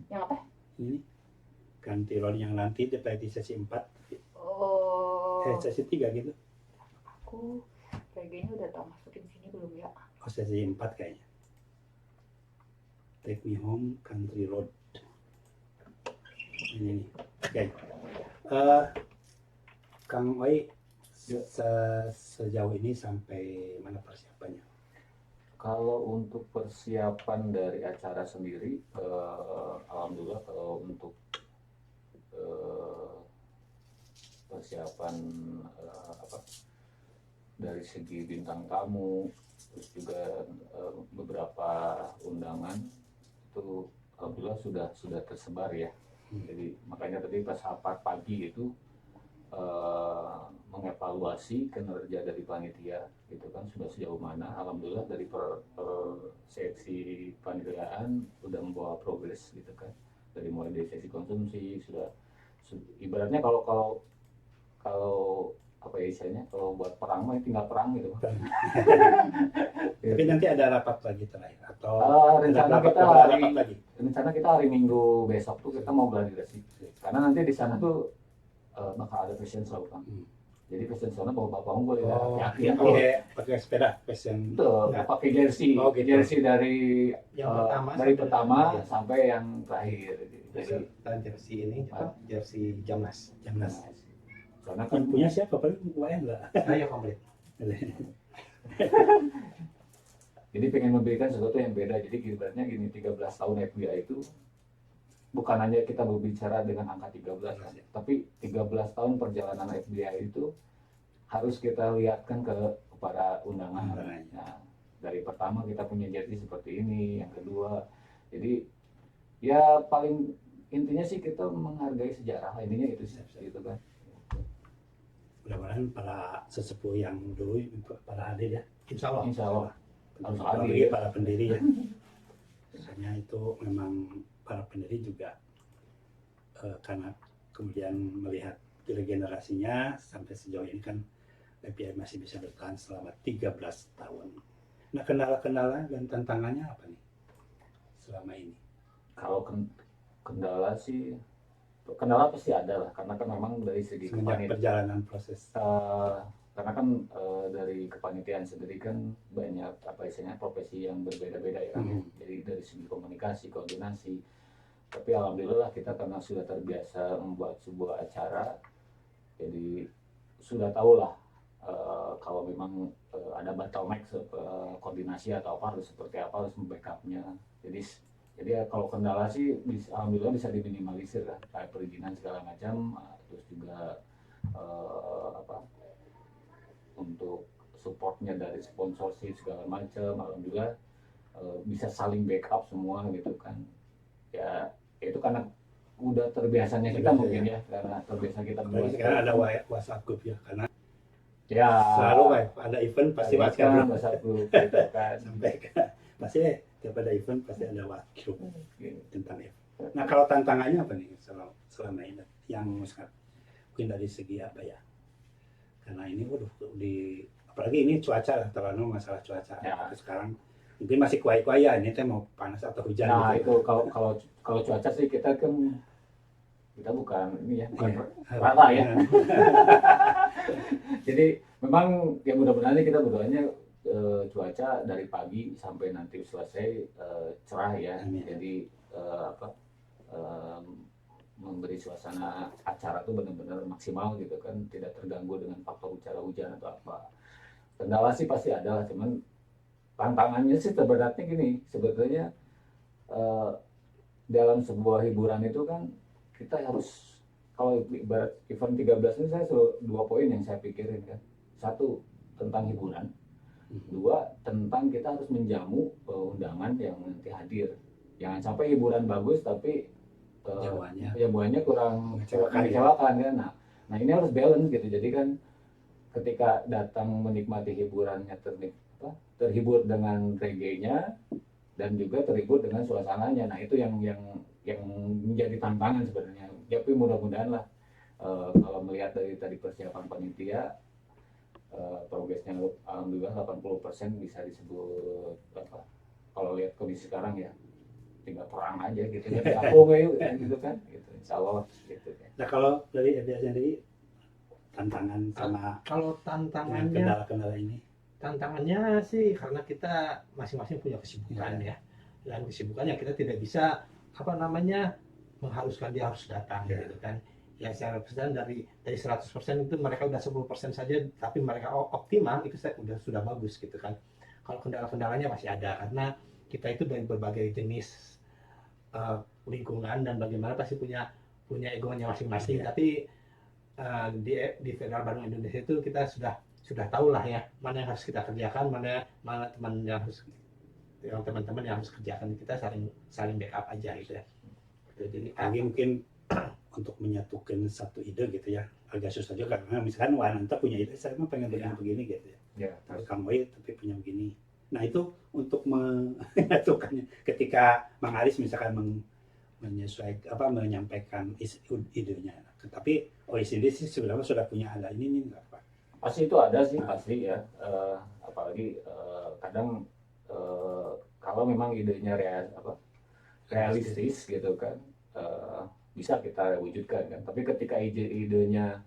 Yang apa? Ini ganti roll yang nanti di sesi 4, Oh, sesi 3 gitu. aku kayaknya udah tau masukin sini belum ya? Oh, sesi 4 kayaknya. Take Me Home Country Road. Ini nih. Oke. Kang Oi, sejauh ini sampai mana persiapannya? Kalau untuk persiapan dari acara sendiri, alhamdulillah kalau untuk persiapan dari segi bintang tamu, terus juga beberapa undangan itu alhamdulillah sudah tersebar ya. Jadi makanya tadi pas rapat pagi itu mengevaluasi kinerja dari panitia gitu kan sudah sejauh mana. Alhamdulillah dari per seksi panitiaan udah membawa progres gitu kan, dari mulai dari sesi konsumsi sudah ibaratnya kalau apa ya istilahnya, kalau buat perang mah tinggal perang gitu. Tapi nanti ada rapat lagi terakhir atau rencana ada kita rapat hari lagi? rencana kita hari Minggu besok tuh kita mau gladiresik karena nanti di sana tuh bakal ada fashion show kan. Jadi fashion show-nya bawa bapak unggul ya. Oh, Yakin pakai sepeda fashion. Betul, Ya. pakai jersey, Oh, gitu. jersey dari Yang pertama sampai- sampai yang terakhir. Jadi jersey ini apa? Jersey Jamnas. Jamnas. karena kan Punya siapa? Paling UAN enggak? Saya komplit. jadi pengen memberikan sesuatu yang beda. Jadi ibaratnya gini, 13 tahun FBI itu bukan hanya kita berbicara dengan angka 13 kan, tapi 13 tahun perjalanan FBI itu harus kita lihatkan kepada undangan. Nah, dari pertama kita punya jersey seperti ini, yang kedua, jadi ya paling intinya sih kita menghargai sejarah, intinya itu sih gitu kan. Mudah-mudahan para sesepuh yang dulu pada hadir ya. Insya Allah. Insya Allah. Harus Apalagi hadir. para pendiri ya. Biasanya itu memang para pendiri juga karena kemudian melihat regenerasinya sampai sejauh ini kan FBI masih bisa bertahan selama 13 tahun. Nah, kendala-kendala dan tantangannya apa nih selama ini? Kalau kendala sih, kendala pasti ada lah, karena kan memang dari segi Semenjak perjalanan proses. karena kan dari kepanitiaan sendiri kan banyak apa istilahnya profesi yang berbeda-beda ya kan. Jadi dari segi komunikasi, koordinasi, tapi alhamdulillah kita karena sudah terbiasa membuat sebuah acara, jadi sudah tahu lah kalau memang ada bottleneck koordinasi atau apa harus seperti apa, harus membackupnya. Jadi ya kalau kendala sih alhamdulillah bisa diminimalisir lah, kayak perizinan segala macam, terus juga untuk supportnya dari sponsorship segala macam, alhamdulillah bisa saling backup semua gitu kan. Ya itu karena udah terbiasanya kita mungkin ya, karena terbiasa kita Apalagi membuat sekarang ada WhatsApp group ya, karena ya selalu ada event pasti WhatsApp group. WhatsApp group gitu kan. Sampai pasti tiap ada event pasti ada WhatsApp group tentang event. Nah, kalau tantangannya apa nih selama ini yang mungkin dari segi apa ya? Karena ini apalagi ini cuaca lah, terlalu masalah cuaca. Ya. Sekarang mungkin masih kuai-kuai ya, ini teh mau panas atau hujan Nah gitu. itu kalau cuaca sih kita bukan ini ya, bukan Iya. rata ya. Jadi memang ya mudah-mudahan kita berdoanya cuaca dari pagi sampai nanti selesai cerah ya. Amin. Jadi memberi suasana acara tuh benar-benar maksimal gitu kan, tidak terganggu dengan faktor hujan atau apa. Kendala sih pasti ada lah, cuman tantangannya sih terberatnya gini sebetulnya, dalam sebuah hiburan itu kan kita harus, kalau ibarat event 13 ini saya selalu 2 poin yang saya pikirin kan. Satu, tentang hiburan. Dua, tentang kita harus menjamu undangan yang nanti hadir. Jangan sampai hiburan bagus tapi jamuannya kurang mengecewakan kan. Nah ini harus balance gitu. Jadi kan ketika datang menikmati hiburannya terhibur dengan reggae-nya dan juga terhibur dengan suasananya. Nah itu yang menjadi tantangan sebenarnya. Tapi mudah-mudahan lah kalau melihat dari tadi persiapan panitia, progresnya alhamdulillah 80% bisa disebut apa? Kalau lihat kondisi sekarang ya tinggal perang aja gitu kan. Gitu kan. Gitu. Insyaallah gitu kan. Nah kalau dari FBS sendiri tantangan sama Kalau tantangannya kendala-kendala ini, tantangannya sih karena kita masing-masing punya kesibukan ya. Dan kesibukannya kita tidak bisa mengharuskan dia harus datang gitu kan. Ya secara persen dari 100% itu mereka udah 10% saja, tapi mereka optimal itu sudah bagus gitu kan. Kalau kendala-kendalanya masih ada karena kita itu dari berbagai jenis lingkungan dan bagaimana pasti punya egonya masing-masing. Tapi di Federal Bandung Indonesia itu kita sudah tahu lah ya mana yang harus kita kerjakan, mana teman-teman yang harus kerjakan. Kita saling backup aja gitu ya. Jadi lagi mungkin untuk menyatukan satu ide gitu ya agak susah juga karena misalkan Wananta punya ide, saya mah pengen begini gitu ya. Tapi Kang Boy tapi punya begini. Nah itu untuk menyatukannya ketika Mang Aris misalkan menyampaikan idenya. Tapi OECD sih sebenarnya sudah punya ada ini nih nggak Pak? Pasti itu ada sih pasti ya. Apalagi kadang kalau memang idenya realistis gitu kan. Bisa kita wujudkan kan. Tapi ketika idenya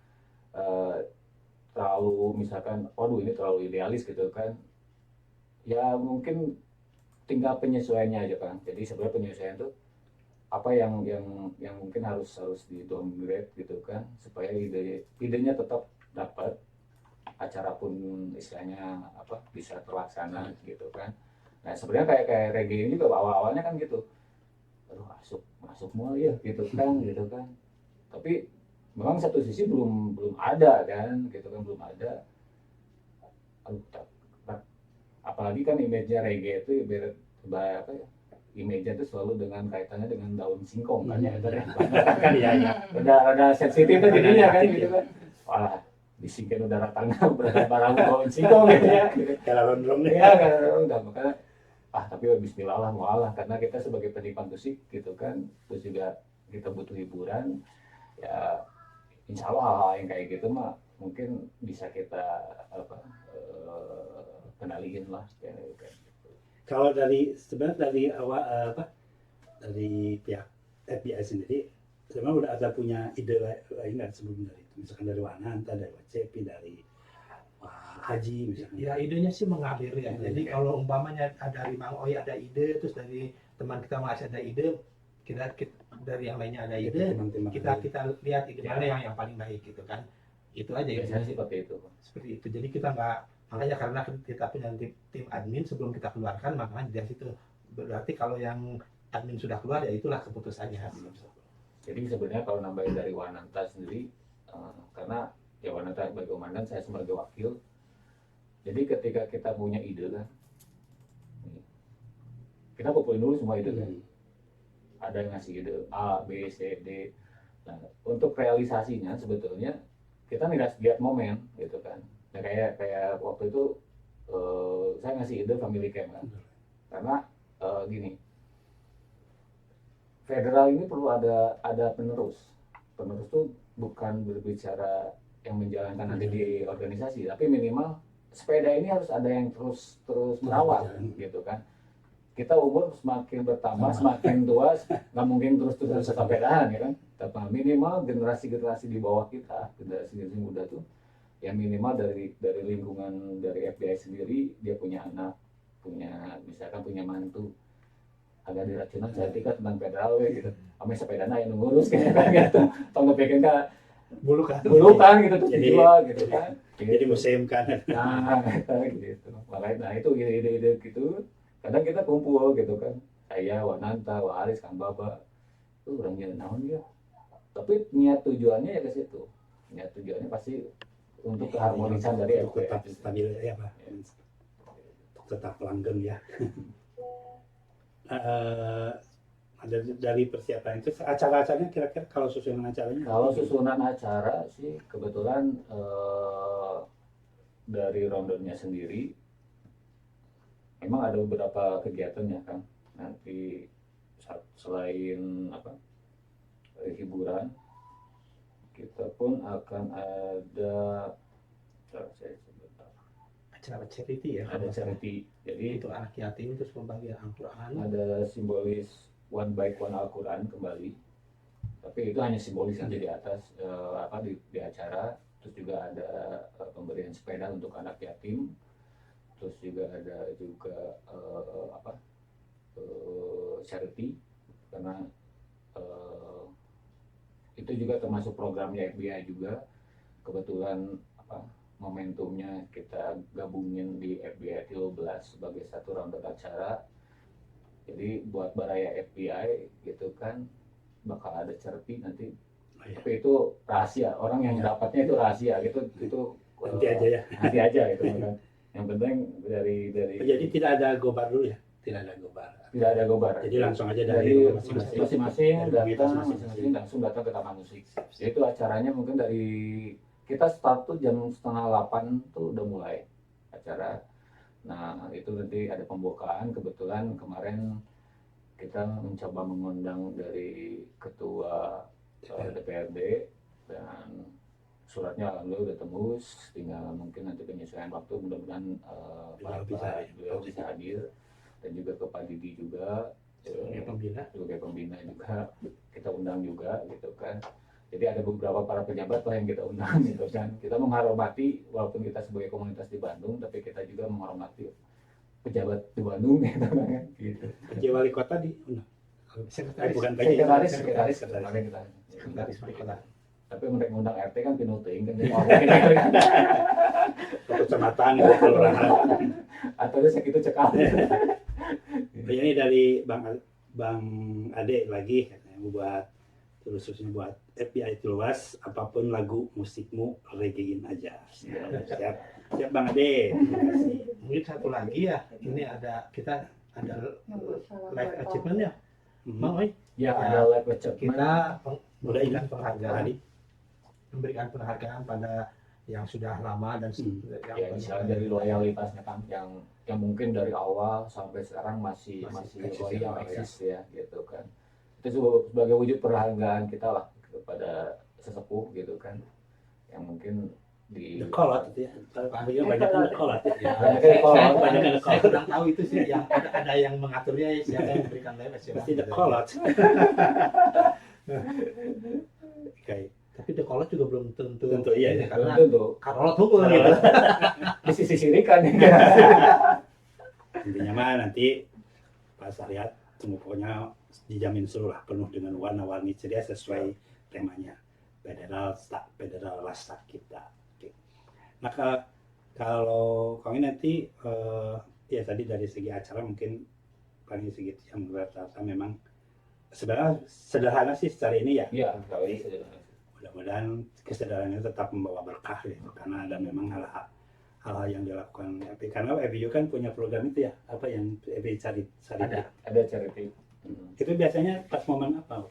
terlalu misalkan, waduh ini terlalu idealis gitu kan, ya mungkin tinggal penyesuaiannya aja kan. Jadi sebenarnya penyesuaian itu apa yang mungkin harus di downgrade gitu kan, supaya idenya tetap dapat, acara pun istilahnya bisa terlaksana gitu kan. Nah sebenarnya kayak reggae ini juga awalnya kan gitu. Aduh masuk semua ya gitu kan. Tapi memang satu sisi belum ada kan gitu kan, belum ada. Apalagi kan image-nya reggae itu image-nya itu selalu dengan kaitannya dengan daun singkong kan ya. Kan ya. Ada sensitif tuh jadinya kan gitu kan. Wah, disingkin udara tanah barang daun singkong gitu ya. Kalau lonrong ya kan makanya tapi bismillah lah mualah karena kita sebagai penikmat musik gitu kan, terus juga kita butuh hiburan ya, insya Allah hal-hal yang kayak gitu mah mungkin bisa kita kendaliin lah ya, kan. Kalau sebenarnya dari awal dari pihak FBI sendiri sebenarnya udah ada punya ide lain kan sebelum dari itu, misalkan dari Wananta, dari WCP, dari Haji misalkan. Ya idenya sih mengalir ya. Jadi kalau umpamanya dari Mang Oi ada ide, terus dari teman kita masih ada ide, kita dari yang lainnya ada ide, kita lihat ide mana yang paling baik gitu kan. Itu aja biasanya seperti itu. Seperti itu. Jadi kita makanya karena kita punya tim admin sebelum kita keluarkan, makanya dari situ berarti kalau yang admin sudah keluar ya itulah keputusannya. Jadi sebenarnya kalau nambahin dari Wananta sendiri, karena ya Wananta sebagai komandan, saya sebagai wakil. Jadi ketika kita punya ide kan, kita kumpulin dulu semua ide kan. Ada yang ngasih ide A, B, C, D. Nah, untuk realisasinya sebetulnya kita lihat momen gitu kan. Nah, kayak waktu itu saya ngasih ide family camp kan. Karena gini, federal ini perlu ada penerus. Penerus tuh bukan berbicara yang menjalankan nanti di organisasi, tapi minimal sepeda ini harus ada yang terus merawat gitu kan. Kita umur semakin bertambah, semakin tua, nggak mungkin terus sepedahan ya kan. Tapi minimal generasi di bawah kita, generasi muda tuh, yang minimal dari lingkungan dari FBI sendiri, dia punya anak, misalkan punya mantu, agak diracunan saya tika tentang federal gitu. Ame sepedana yang ngurus kayak gitu. Tong ngepekeun ka bulukan gitu tuh jiwa gitu kan. Jadi museum kan. Nah, gitu. Makanya itu ide-ide gitu. Kadang kita kumpul gitu kan. Saya, Wananta, Waris, Kang Baba. orang yang naon ya. Tapi niat tujuannya ya ke situ. Niat tujuannya pasti untuk keharmonisan dari untuk tetap FPI. stabil ya Pak. Untuk tetap langgeng ya. Dari persiapan itu acara-acaranya kira-kira kalau susunan acaranya Kalau susunan acara sih kebetulan dari rondonya sendiri memang ada beberapa kegiatan ya kan. Nanti selain hiburan, kita pun akan ada Acara charity ya. ada charity. Jadi Untuk anak yatim terus pembagian Al-Quran. ada simbolis one bike one Al-Quran kembali. Tapi itu hanya simbolis aja di atas di acara. Terus juga ada pemberian sepeda untuk anak yatim. Terus juga ada charity karena itu juga termasuk programnya FBI juga. Kebetulan momentumnya kita gabungin di FBI 13 sebagai satu rangkaian acara. Jadi buat baraya FBI gitu kan bakal ada charity nanti. Tapi itu rahasia, orang yang dapatnya itu rahasia gitu. nanti aja ya. Nanti aja gitu kan. Yang penting dari Jadi tidak ada gobar dulu ya? Tidak ada gobar. tidak ada gobar. Jadi langsung aja dari dari masing-masing. masing-masing Dari datang masing-masing. masing-masing langsung datang ke Taman Musik. Itu acaranya mungkin dari kita start tuh jam 7:30 tuh udah mulai acara. Nah itu nanti ada pembukaan. Kebetulan kemarin kita mencoba mengundang dari ketua DPRD dan suratnya alhamdulillah udah tembus. Tinggal mungkin nanti penyesuaian waktu, mudah-mudahan beliau bisa hadir. Dan juga ke Pak Didi juga sebagai pembina juga kita undang juga gitu kan. Jadi ada beberapa para pejabat lah yang kita undang gitu kan. Kita menghormati walaupun kita sebagai komunitas di Bandung, tapi kita juga menghormati pejabat di Bandung gitu kan gitu. PJ Wali Kota diundang. Bukan PJ. Sekretaris kemarin kita. Sekretaris Wali Kota. Tapi mereka ngundang RT kan pinuting kan jadi Kecamatan, kelurahan. atau segitu cekal. Ini dari Bang Ade lagi katanya buat khususnya buat FBI luas, apapun lagu musikmu reggaein aja. Siap Bang Ade. Terima kasih. Mungkin satu lagi ya, ini kita ada live achievement ya, Bang Oi. Ya ada live achievement. Kita Udah ini memberikan penghargaan pada yang sudah lama dan Ya misalnya dari loyalitasnya kan yang mungkin dari awal sampai sekarang masih loyal eksis ya gitu kan. Itu sebagai wujud penghargaan kita lah kepada sesepuh gitu kan yang mungkin di kolot itu ya. Banyak kan kolot ya. Saya kurang tahu itu sih yang ada yang mengaturnya siapa yang memberikan live achievement. Pasti ada kolot. Oke. Tapi the kolot juga belum tentu Iya ini, karena tentu karolot hukum gitu. di sisi sirikan ya. Intinya mah nanti pas lihat pokoknya dijamin seluruh lah penuh dengan warna-warni ceria sesuai temanya federal rasa kita. Oke. Nah kalau kami nanti ya tadi dari segi acara mungkin paling segitu yang rata-rata memang sebenarnya sederhana sih secara ini ya. Iya, kalau ini sederhana. Mudah-mudahan kesadarannya tetap membawa berkah gitu, karena ada memang hal-hal yang dilakukan FPI. Karena FPI kan punya program itu ya, apa yang FPI cari Ada charity. itu biasanya pas momen apa?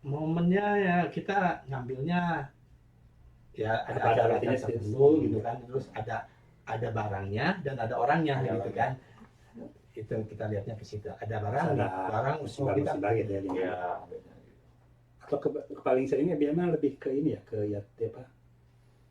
Momennya ya kita ngambilnya ya Apa ada artinya tertentu gitu kan, terus ada barangnya dan ada orangnya gitu kan. Itu kita lihatnya ke situ, ada barang musibah kita gitu ya. Iya. Atau paling seringnya biasanya lebih ke ini ya, ke apa?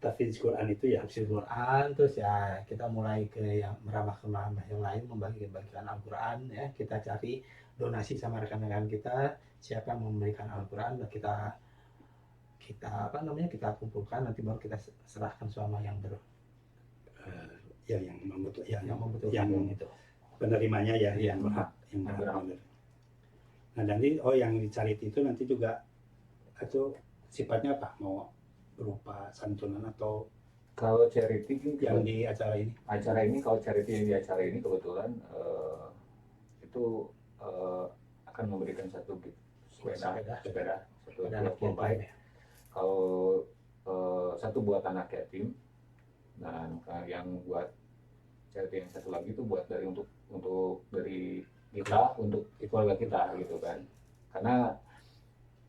Tahfidz Quran itu ya. Tahfidz Quran, terus ya kita mulai ke yang merambah ke yang lain, membagikan Al-Quran ya. Kita cari donasi sama rekan-rekan kita, siapa yang memberikan Al-Quran, dan kita kumpulkan, nanti baru kita serahkan sama yang membutuhkan itu. Penerimanya ya, Iya. yang berhak, yang Berhak. berhak. Nah nanti yang dicari itu nanti juga itu sifatnya apa? Mau berupa santunan atau Kalau charity yang di acara ini? kalau charity yang di acara ini kebetulan itu akan memberikan satu sepeda satu Ada anak dua bike. yatim ya. Kalau satu buat anak yatim dan yang buat charity yang satu lagi itu buat dari untuk dari kita untuk keluarga kita gitu kan. Karena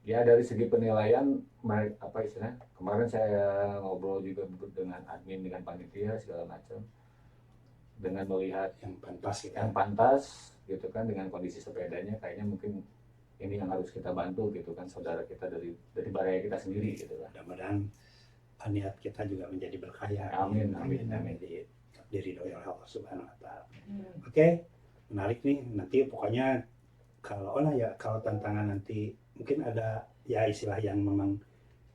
ya dari segi penilaian apa istilahnya, kemarin saya ngobrol juga dengan admin, dengan panitia segala macam, dengan melihat yang pantas gitu. yang pantas gitu kan, dengan kondisi sepedanya kayaknya mungkin ini yang harus kita bantu gitu kan, saudara kita dari baraya kita sendiri gitu kan. Mudah-mudahan niat kita juga menjadi berkah ya. Amin, amin, amin. Diridhoi oleh Allah Subhanahu wa taala. Oke, menarik nih. Nanti pokoknya kalau tantangan nanti mungkin ada ya istilah yang memang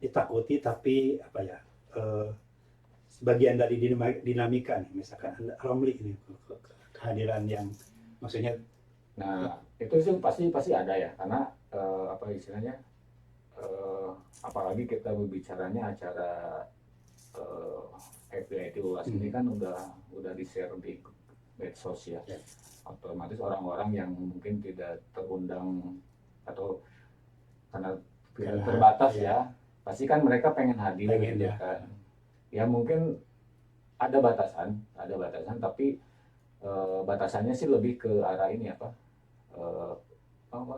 ditakuti tapi apa ya, sebagian dari dinamika nih, misalkan Romli ini kehadiran yang maksudnya. Nah itu sih pasti ada ya, karena apa istilahnya, apalagi kita berbicaranya acara FBI Tilulas ini kan udah di share di medsos ya. Otomatis orang-orang yang mungkin tidak terundang atau karena terbatas ya, pasti kan mereka pengen hadir gitu kan. Ya mungkin ada batasan tapi batasannya sih lebih ke arah ini apa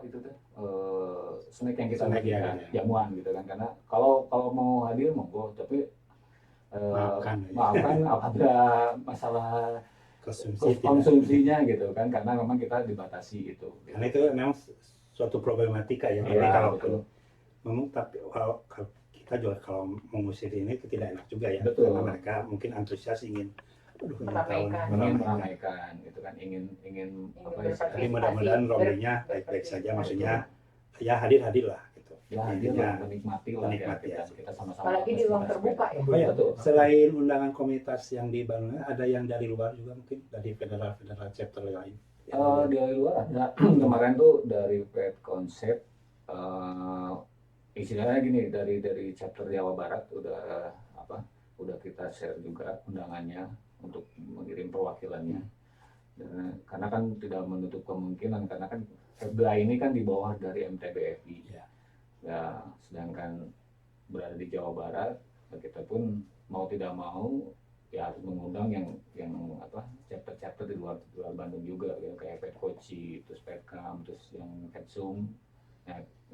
itu tuh snack yang kita bagi kan, jamuan gitu kan. Karena kalau mau hadir monggo, tapi maafkan apabila masalah konsumsinya gitu kan, karena memang kita dibatasi itu. Karena itu memang suatu problematika ya. Iya, kalau memang tapi kalau kita juga kalau mengusir ini itu tidak enak juga ya. Betul. Karena mereka mungkin antusias ingin meramaikan gitu kan, ingin apa berpartisipasi. Tapi mudah-mudahan Romlinya baik-baik saja, maksudnya ya hadir lah gitu. ya hadir lah, menikmati lah menikmati ya, ya. kita sama-sama. Apalagi di ruang terbuka ya. Oh ya, Betul. selain undangan komunitas yang di Bandung, ada yang dari luar juga mungkin dari federal chapter lain. Dari luar ada kemarin tuh dari Pet Konsep, istilahnya gini, dari chapter Jawa Barat udah kita share juga undangannya untuk mengirim perwakilannya. Dan, karena kan tidak menutup kemungkinan, karena kan FBI ini kan di bawah dari MTBFI ya, sedangkan berada di Jawa Barat, kita pun mau tidak mau ya harus mengundang yang chapter di luar Bandung juga ya, kayak Pet Koci, terus Petkam, terus yang Petsum,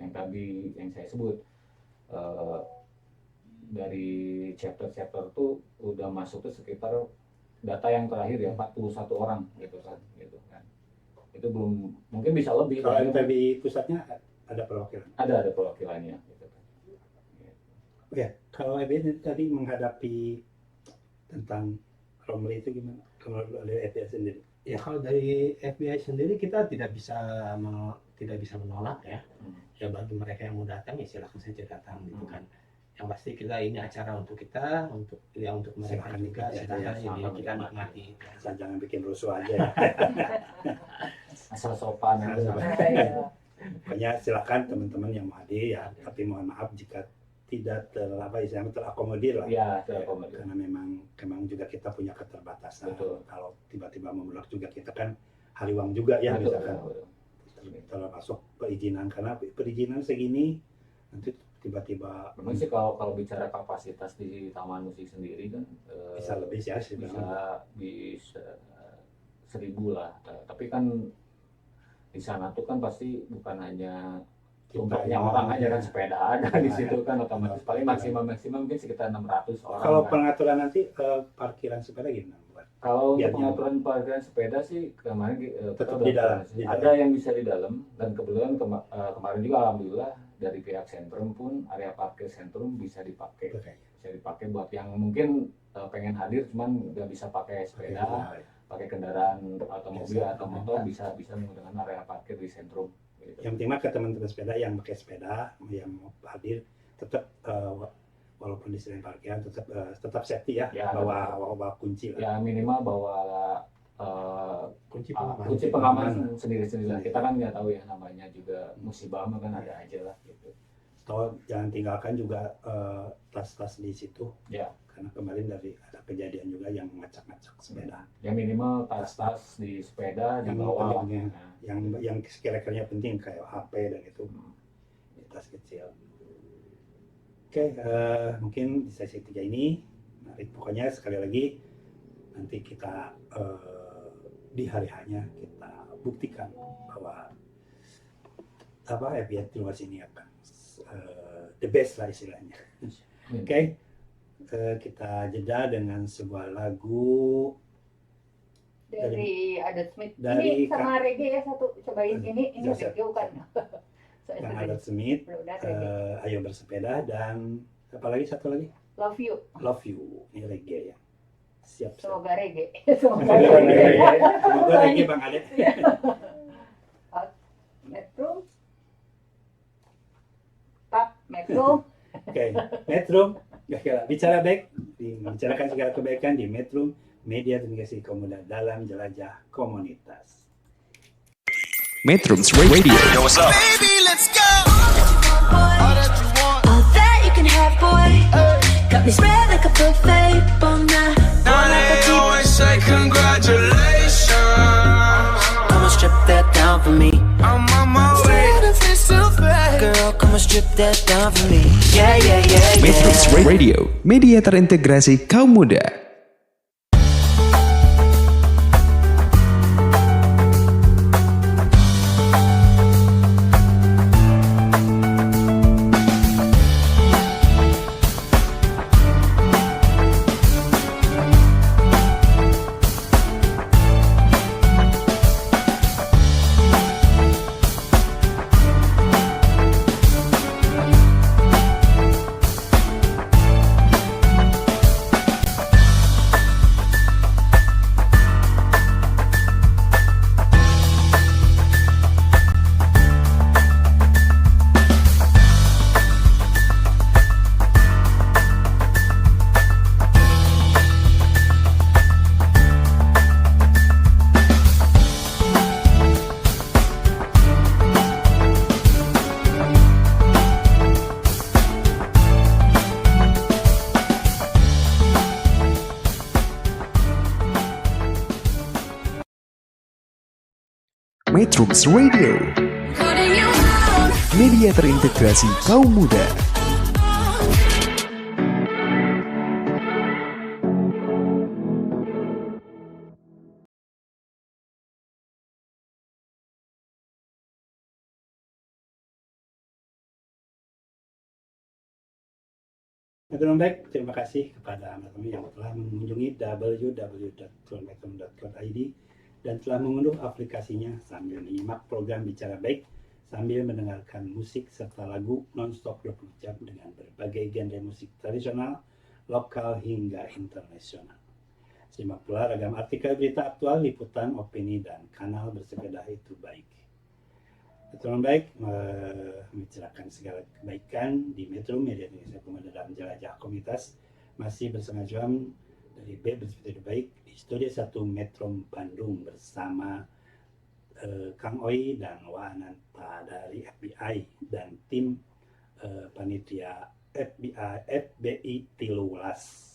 yang tadi yang saya sebut. Dari chapter tuh udah masuk tuh sekitar data yang terakhir ya 41 orang gitu kan. Itu belum, mungkin bisa lebih. Kalau MTBI pusatnya ada perwakilan? Ada perwakilannya gitu kan. Ya, kalau FBI tadi menghadapi tentang Romli itu gimana? Kalau dari FBI sendiri? Ya kalau dari FBI sendiri kita tidak bisa menolak ya. Ya bagi mereka yang mau datang ya silakan saja datang gitu kan. Yang pasti kita ini acara untuk kita, untuk mereka Silakan juga, silakan ini kita nikmati. Jangan bikin rusuh aja ya. Asal sopan ya. Pokoknya silakan teman-teman yang mau hadir ya, tapi mohon maaf jika tidak terakomodir lah. Ya, terakomodir. Karena memang juga kita punya keterbatasan. Betul. Kalau tiba-tiba membelak juga kita kan haliwang juga ya, Betul, misalkan. betul. Termasuk perizinan, karena perizinan segini nanti tiba-tiba Memang sih kalau bicara kapasitas di Taman Musik sendiri kan bisa lebih ya, bisa 1.000 lah. Tapi kan di sana tuh kan pasti bukan hanya jumlahnya orang aja kan, sepeda ada di situ kan, otomatis paling maksimal mungkin sekitar 600 orang. Kalau kan. Pengaturan nanti parkiran sepeda gimana? Kalau untuk Biar pengaturan parkiran sepeda sih kemarin tetap di dalam. Ada yang bisa di dalam, dan kebetulan kemarin juga alhamdulillah dari pihak sentrum pun area parkir sentrum bisa dipakai. Bisa dipakai buat yang mungkin pengen hadir cuman nggak bisa pakai sepeda, pakai kendaraan atau mobil atau motor, bisa menggunakan area parkir di sentrum. Gitu. Yang penting mah ke teman-teman sepeda yang pakai sepeda yang mau hadir tetap walaupun di selain parkiran tetap safety ya, bawa kunci lah. Ya minimal bawa Kunci pengaman sendiri lah. Kita kan nggak tahu ya, namanya juga musibah kan ada aja lah gitu. Atau jangan tinggalkan juga tas-tas di situ. Ya. Karena kemarin ada kejadian juga yang ngacak-ngacak sepeda. Ya minimal tas-tas di sepeda Yang dibawa. pentingnya, yang kira-kiranya penting kayak HP dan itu komunitas kecil. Oke, mungkin di sesi 3 ini, pokoknya sekali lagi nanti kita di hari hanya kita buktikan bahwa FBI Tiluas ini akan the best lah istilahnya. Oke, kita jeda dengan sebuah lagu Dari Adat Smith. dari Ini sama reggae ya satu. Cobain ini Joseph. reggae bukan? Kang Adat Smith, Udah reggae. Ayo Bersepeda, dan apa lagi, satu lagi, Love you. Love You. Ini reggae ya. Siap. Semoga reggae. Semoga Semoga reggae. reggae. Semoga reggae Bang Adet. Metro. Pak Metro. Oke, Metro. Bicara baik, membicarakan segala kebaikan di Metro Media Komunikasi Komuda dalam jelajah komunitas. Metrums Radio. Yo, what's up? Baby, let's go. All that you want. All that you can have, boy. Got me spread like a buffet. Bon night. Now they always say congratulations. Come on, strip that down for me. I'm on my way. Girl, come on, strip that down for me. Yeah, yeah, yeah, yeah. Metrums Radio, media terintegrasi kaum muda. Metrums Radio, media terintegrasi kaum muda. Baik, terima kasih kepada teman-teman yang telah mengunjungi www.metrum.co.id dan telah mengunduh aplikasinya sambil menyimak program Bicara Baik sambil mendengarkan musik serta lagu non-stop 20 jam dengan berbagai genre musik tradisional, lokal hingga internasional. Simak pula ragam artikel berita aktual, liputan, opini, dan kanal Bersepeda Itu Baik. Teman baik, membicarakan segala kebaikan di Metro Media Indonesia Komuda dalam jelajah komunitas masih bersama Joam dari Bersepeda Itu Baik di Studio 1 Metro Bandung bersama Kang Oi dan Wananta dari FBI dan tim panitia FBI Tiluas.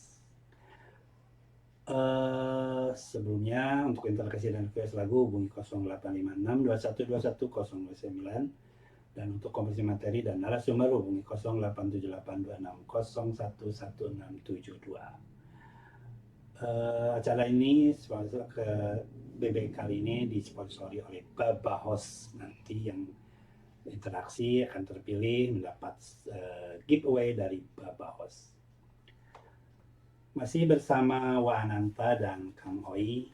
Sebelumnya untuk interaksi dan request lagu hubungi 0856 2121 029 dan untuk kompresi materi dan narasumber hubungi 0878260667. Acara ini sponsor ke BB kali ini disponsori oleh Babahos. Nanti yang interaksi akan terpilih mendapat giveaway dari Babahos. Masih bersama Wananta dan Kang Oi,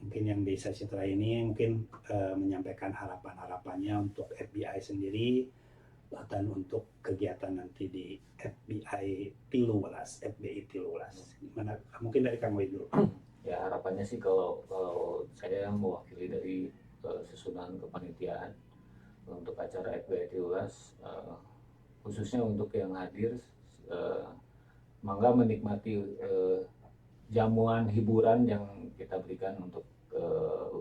mungkin yang di sesi terakhir ini mungkin menyampaikan harapan-harapannya untuk FBI sendiri dan untuk kegiatan nanti di FBI Tiluas, FBI Tiluas. Gimana? Mungkin dari Kang Oi dulu. Ya harapannya sih kalau saya mewakili dari susunan kepanitiaan untuk acara FBI Tiluas, khususnya untuk yang hadir, mangga menikmati jamuan hiburan yang kita berikan untuk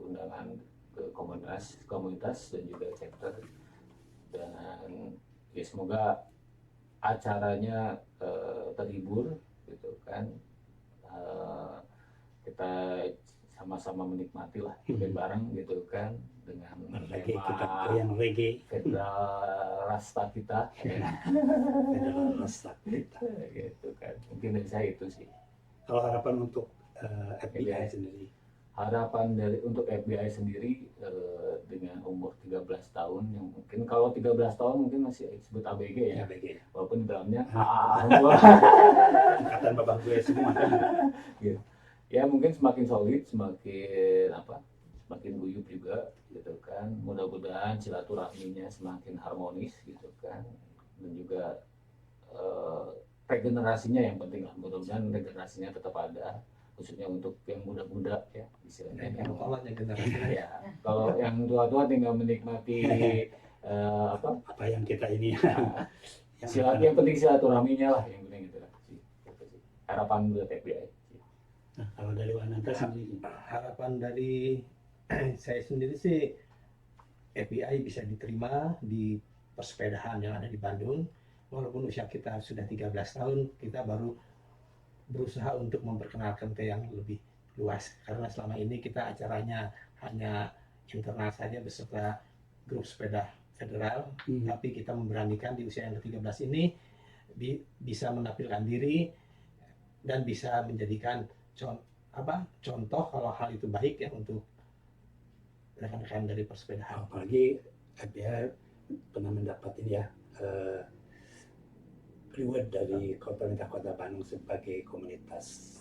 undangan ke komunitas dan juga chapter, dan ya semoga acaranya terhibur gitu kan. Kita sama-sama menikmati lah bareng gitu kan dengan Reggae, tema kita goyang reggae. Federal Rasta kita Federal Rasta kita. gitu kan. Mungkin dari saya itu sih. Kalau harapan untuk FBI FBI. sendiri, Harapan untuk FBI sendiri dengan umur 13 tahun yang mungkin kalau 13 tahun mungkin masih disebut ABG ya. ABG. Walaupun di dalamnya Angkatan babah gue semua kan. ya mungkin semakin solid, semakin semakin guyup juga gitu kan. Mudah-mudahan silaturahminya semakin harmonis gitu kan. Dan juga regenerasinya yang penting lah. Mudah-mudahan regenerasinya tetap ada, khususnya untuk yang muda-muda ya istilahnya. Yang kolotnya generasi. Ya, kalau yang tua-tua tinggal menikmati Apa yang kita ini yang penting silaturahminya lah yang penting gitu lah sih. Gitu sih. Harapan buat FBI. Nah, kalau dari Wananta sendiri, Harapan dari saya sendiri sih FBI bisa diterima di persepedahan yang ada di Bandung. Walaupun usia kita sudah 13 tahun, kita baru berusaha untuk memperkenalkan ke yang lebih luas. Karena selama ini kita acaranya hanya internal saja beserta grup sepeda federal, tapi kita memberanikan di usia yang ke-13 ini bisa menampilkan diri dan bisa menjadikan contoh kalau hal itu baik ya untuk rekan-rekan dari persepedahan. apalagi FBI pernah mendapat ini ya reward dari pemerintah Kota Bandung sebagai komunitas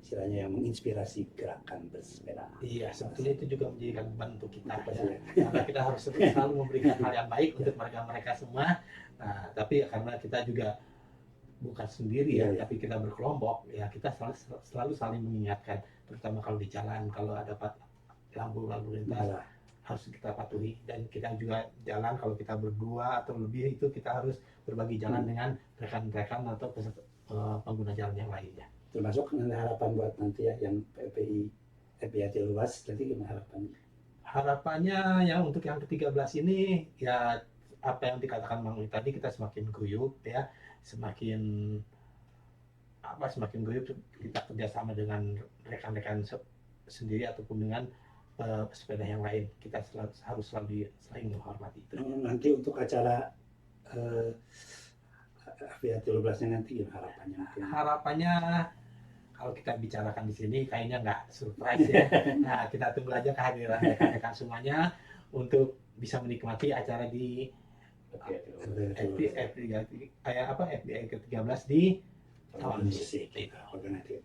istilahnya yang menginspirasi gerakan bersepeda. Iya, sebetulnya itu juga menjadikan beban untuk kita Pasti ya. ya. Karena kita harus selalu memberikan hal yang baik untuk mereka semua. Nah, tapi karena kita juga bukan sendiri ya, Iya. tapi kita berkelompok ya, kita selalu saling mengingatkan, terutama kalau di jalan, kalau ada lampu lalu lintas Nah, harus kita patuhi. Dan kita juga jalan kalau kita berdua atau lebih itu kita harus berbagi jalan dengan rekan-rekan atau pengguna jalan yang lainnya. termasuk harapan buat nanti ya yang FBI luas, jadi gimana harapannya? Harapannya yang untuk yang ke-13 ini ya apa yang dikatakan Mang Uli tadi, kita semakin guyup ya, semakin guyup, kita kerjasama dengan rekan-rekan sendiri ataupun dengan pesepeda yang lain. Kita harus selalu saling menghormati itu. Nanti untuk acara FBI 13-nya nanti gimana harapannya? Harapannya kalau kita bicarakan di sini kayaknya nggak surprise ya. Nah, kita tunggu aja kehadiran rekan-rekan semuanya untuk bisa menikmati acara di FBI ke-13 di Taman Musik.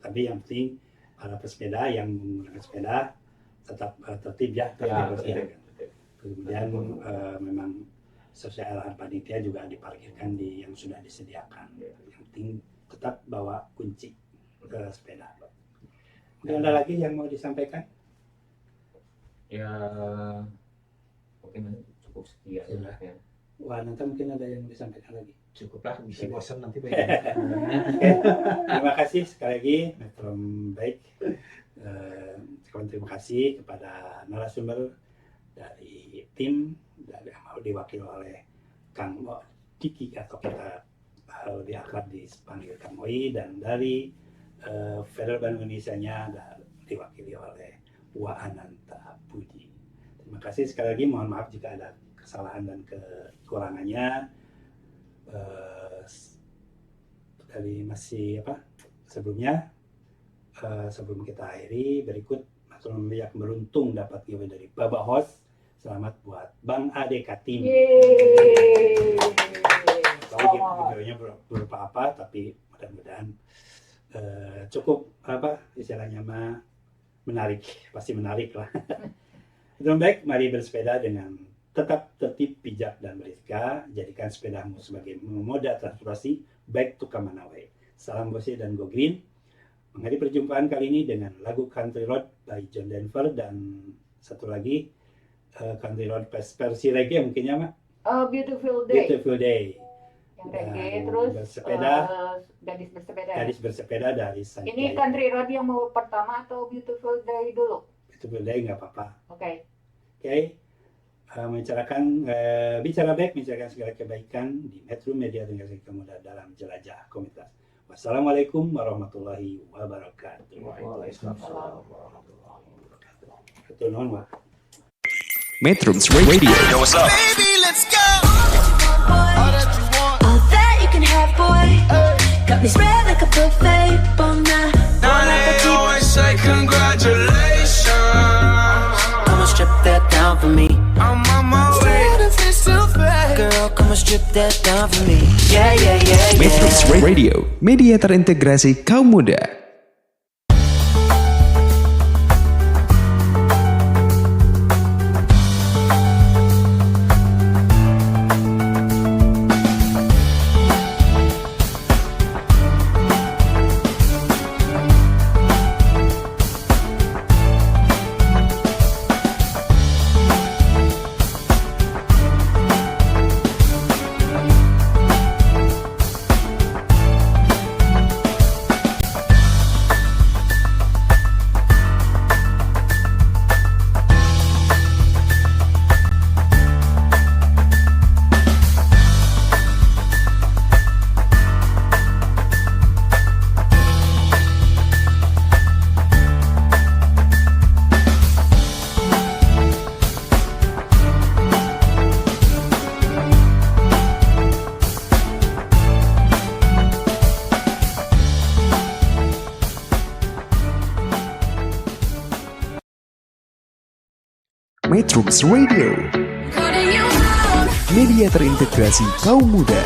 Tapi yang penting para pesepeda yang menggunakan sepeda tetap tertib ya, kemudian memang sesuai arahan panitia juga diparkirkan di yang sudah disediakan. Yang penting tetap bawa kunci ke sepeda. Mungkin ada lagi yang mau disampaikan? Ya mungkin cukup sekian Sudah. ya. Wah, nanti mungkin ada yang disampaikan lagi. Cukuplah, bisa bosan nanti. Terima kasih sekali lagi Metro Baik. Terima kasih kepada narasumber dari tim yang mau diwakili oleh Kang Diki atau kita lebih akrab dipanggil Kang Oi, dan dari Federal Bandung Indonesia-nya diwakili oleh Wa Ananta Budi. Terima kasih sekali lagi, mohon maaf jika ada kesalahan dan kekurangannya. Dari sebelumnya sebelum kita akhiri, berikut Metro yang beruntung dapat giveaway dari Baba Host. Selamat buat Bang Ade Katim. Giveaway-nya berupa apa, tapi mudah-mudahan cukup istilahnya menarik, pasti menarik lah. Itu baik, mari bersepeda dengan tetap tertib, bijak, dan beretika. Jadikan sepedamu sebagai moda transportasi back to Kamanawe. Salam Bose dan Go Green. Mengakhiri perjumpaan kali ini dengan lagu Country Road by John Denver, dan satu lagi Country Road versi reggae mungkin ya, Mak? Beautiful Day. Beautiful Day. Yang reggae, terus bersepeda, gadis bersepeda. gadis bersepeda dari Sanjaya. Ini Country Road yang mau pertama atau Beautiful Day dulu? Beautiful Day nggak apa-apa. Oke. Oke. Bicara baik, bicarakan segala kebaikan di Metro Media dengan Muda dalam jelajah komunitas. Wassalamualaikum warahmatullahi wabarakatuh. Waalaikumsalam warahmatullahi wabarakatuh. Betul non, Wak? Metrums Radio. Yo, what's up? Baby, let's go. All that you want. All that you can have, boy. Got me spread like a buffet. Bon Now they always say congratulations. Come and strip that down for me. I'm on my way. Girl, come and strip that down for me. Yeah, yeah, yeah, yeah. Metrums Radio, media terintegrasi kaum muda. Metrums Radio, Putting you out. media terintegrasi kaum muda.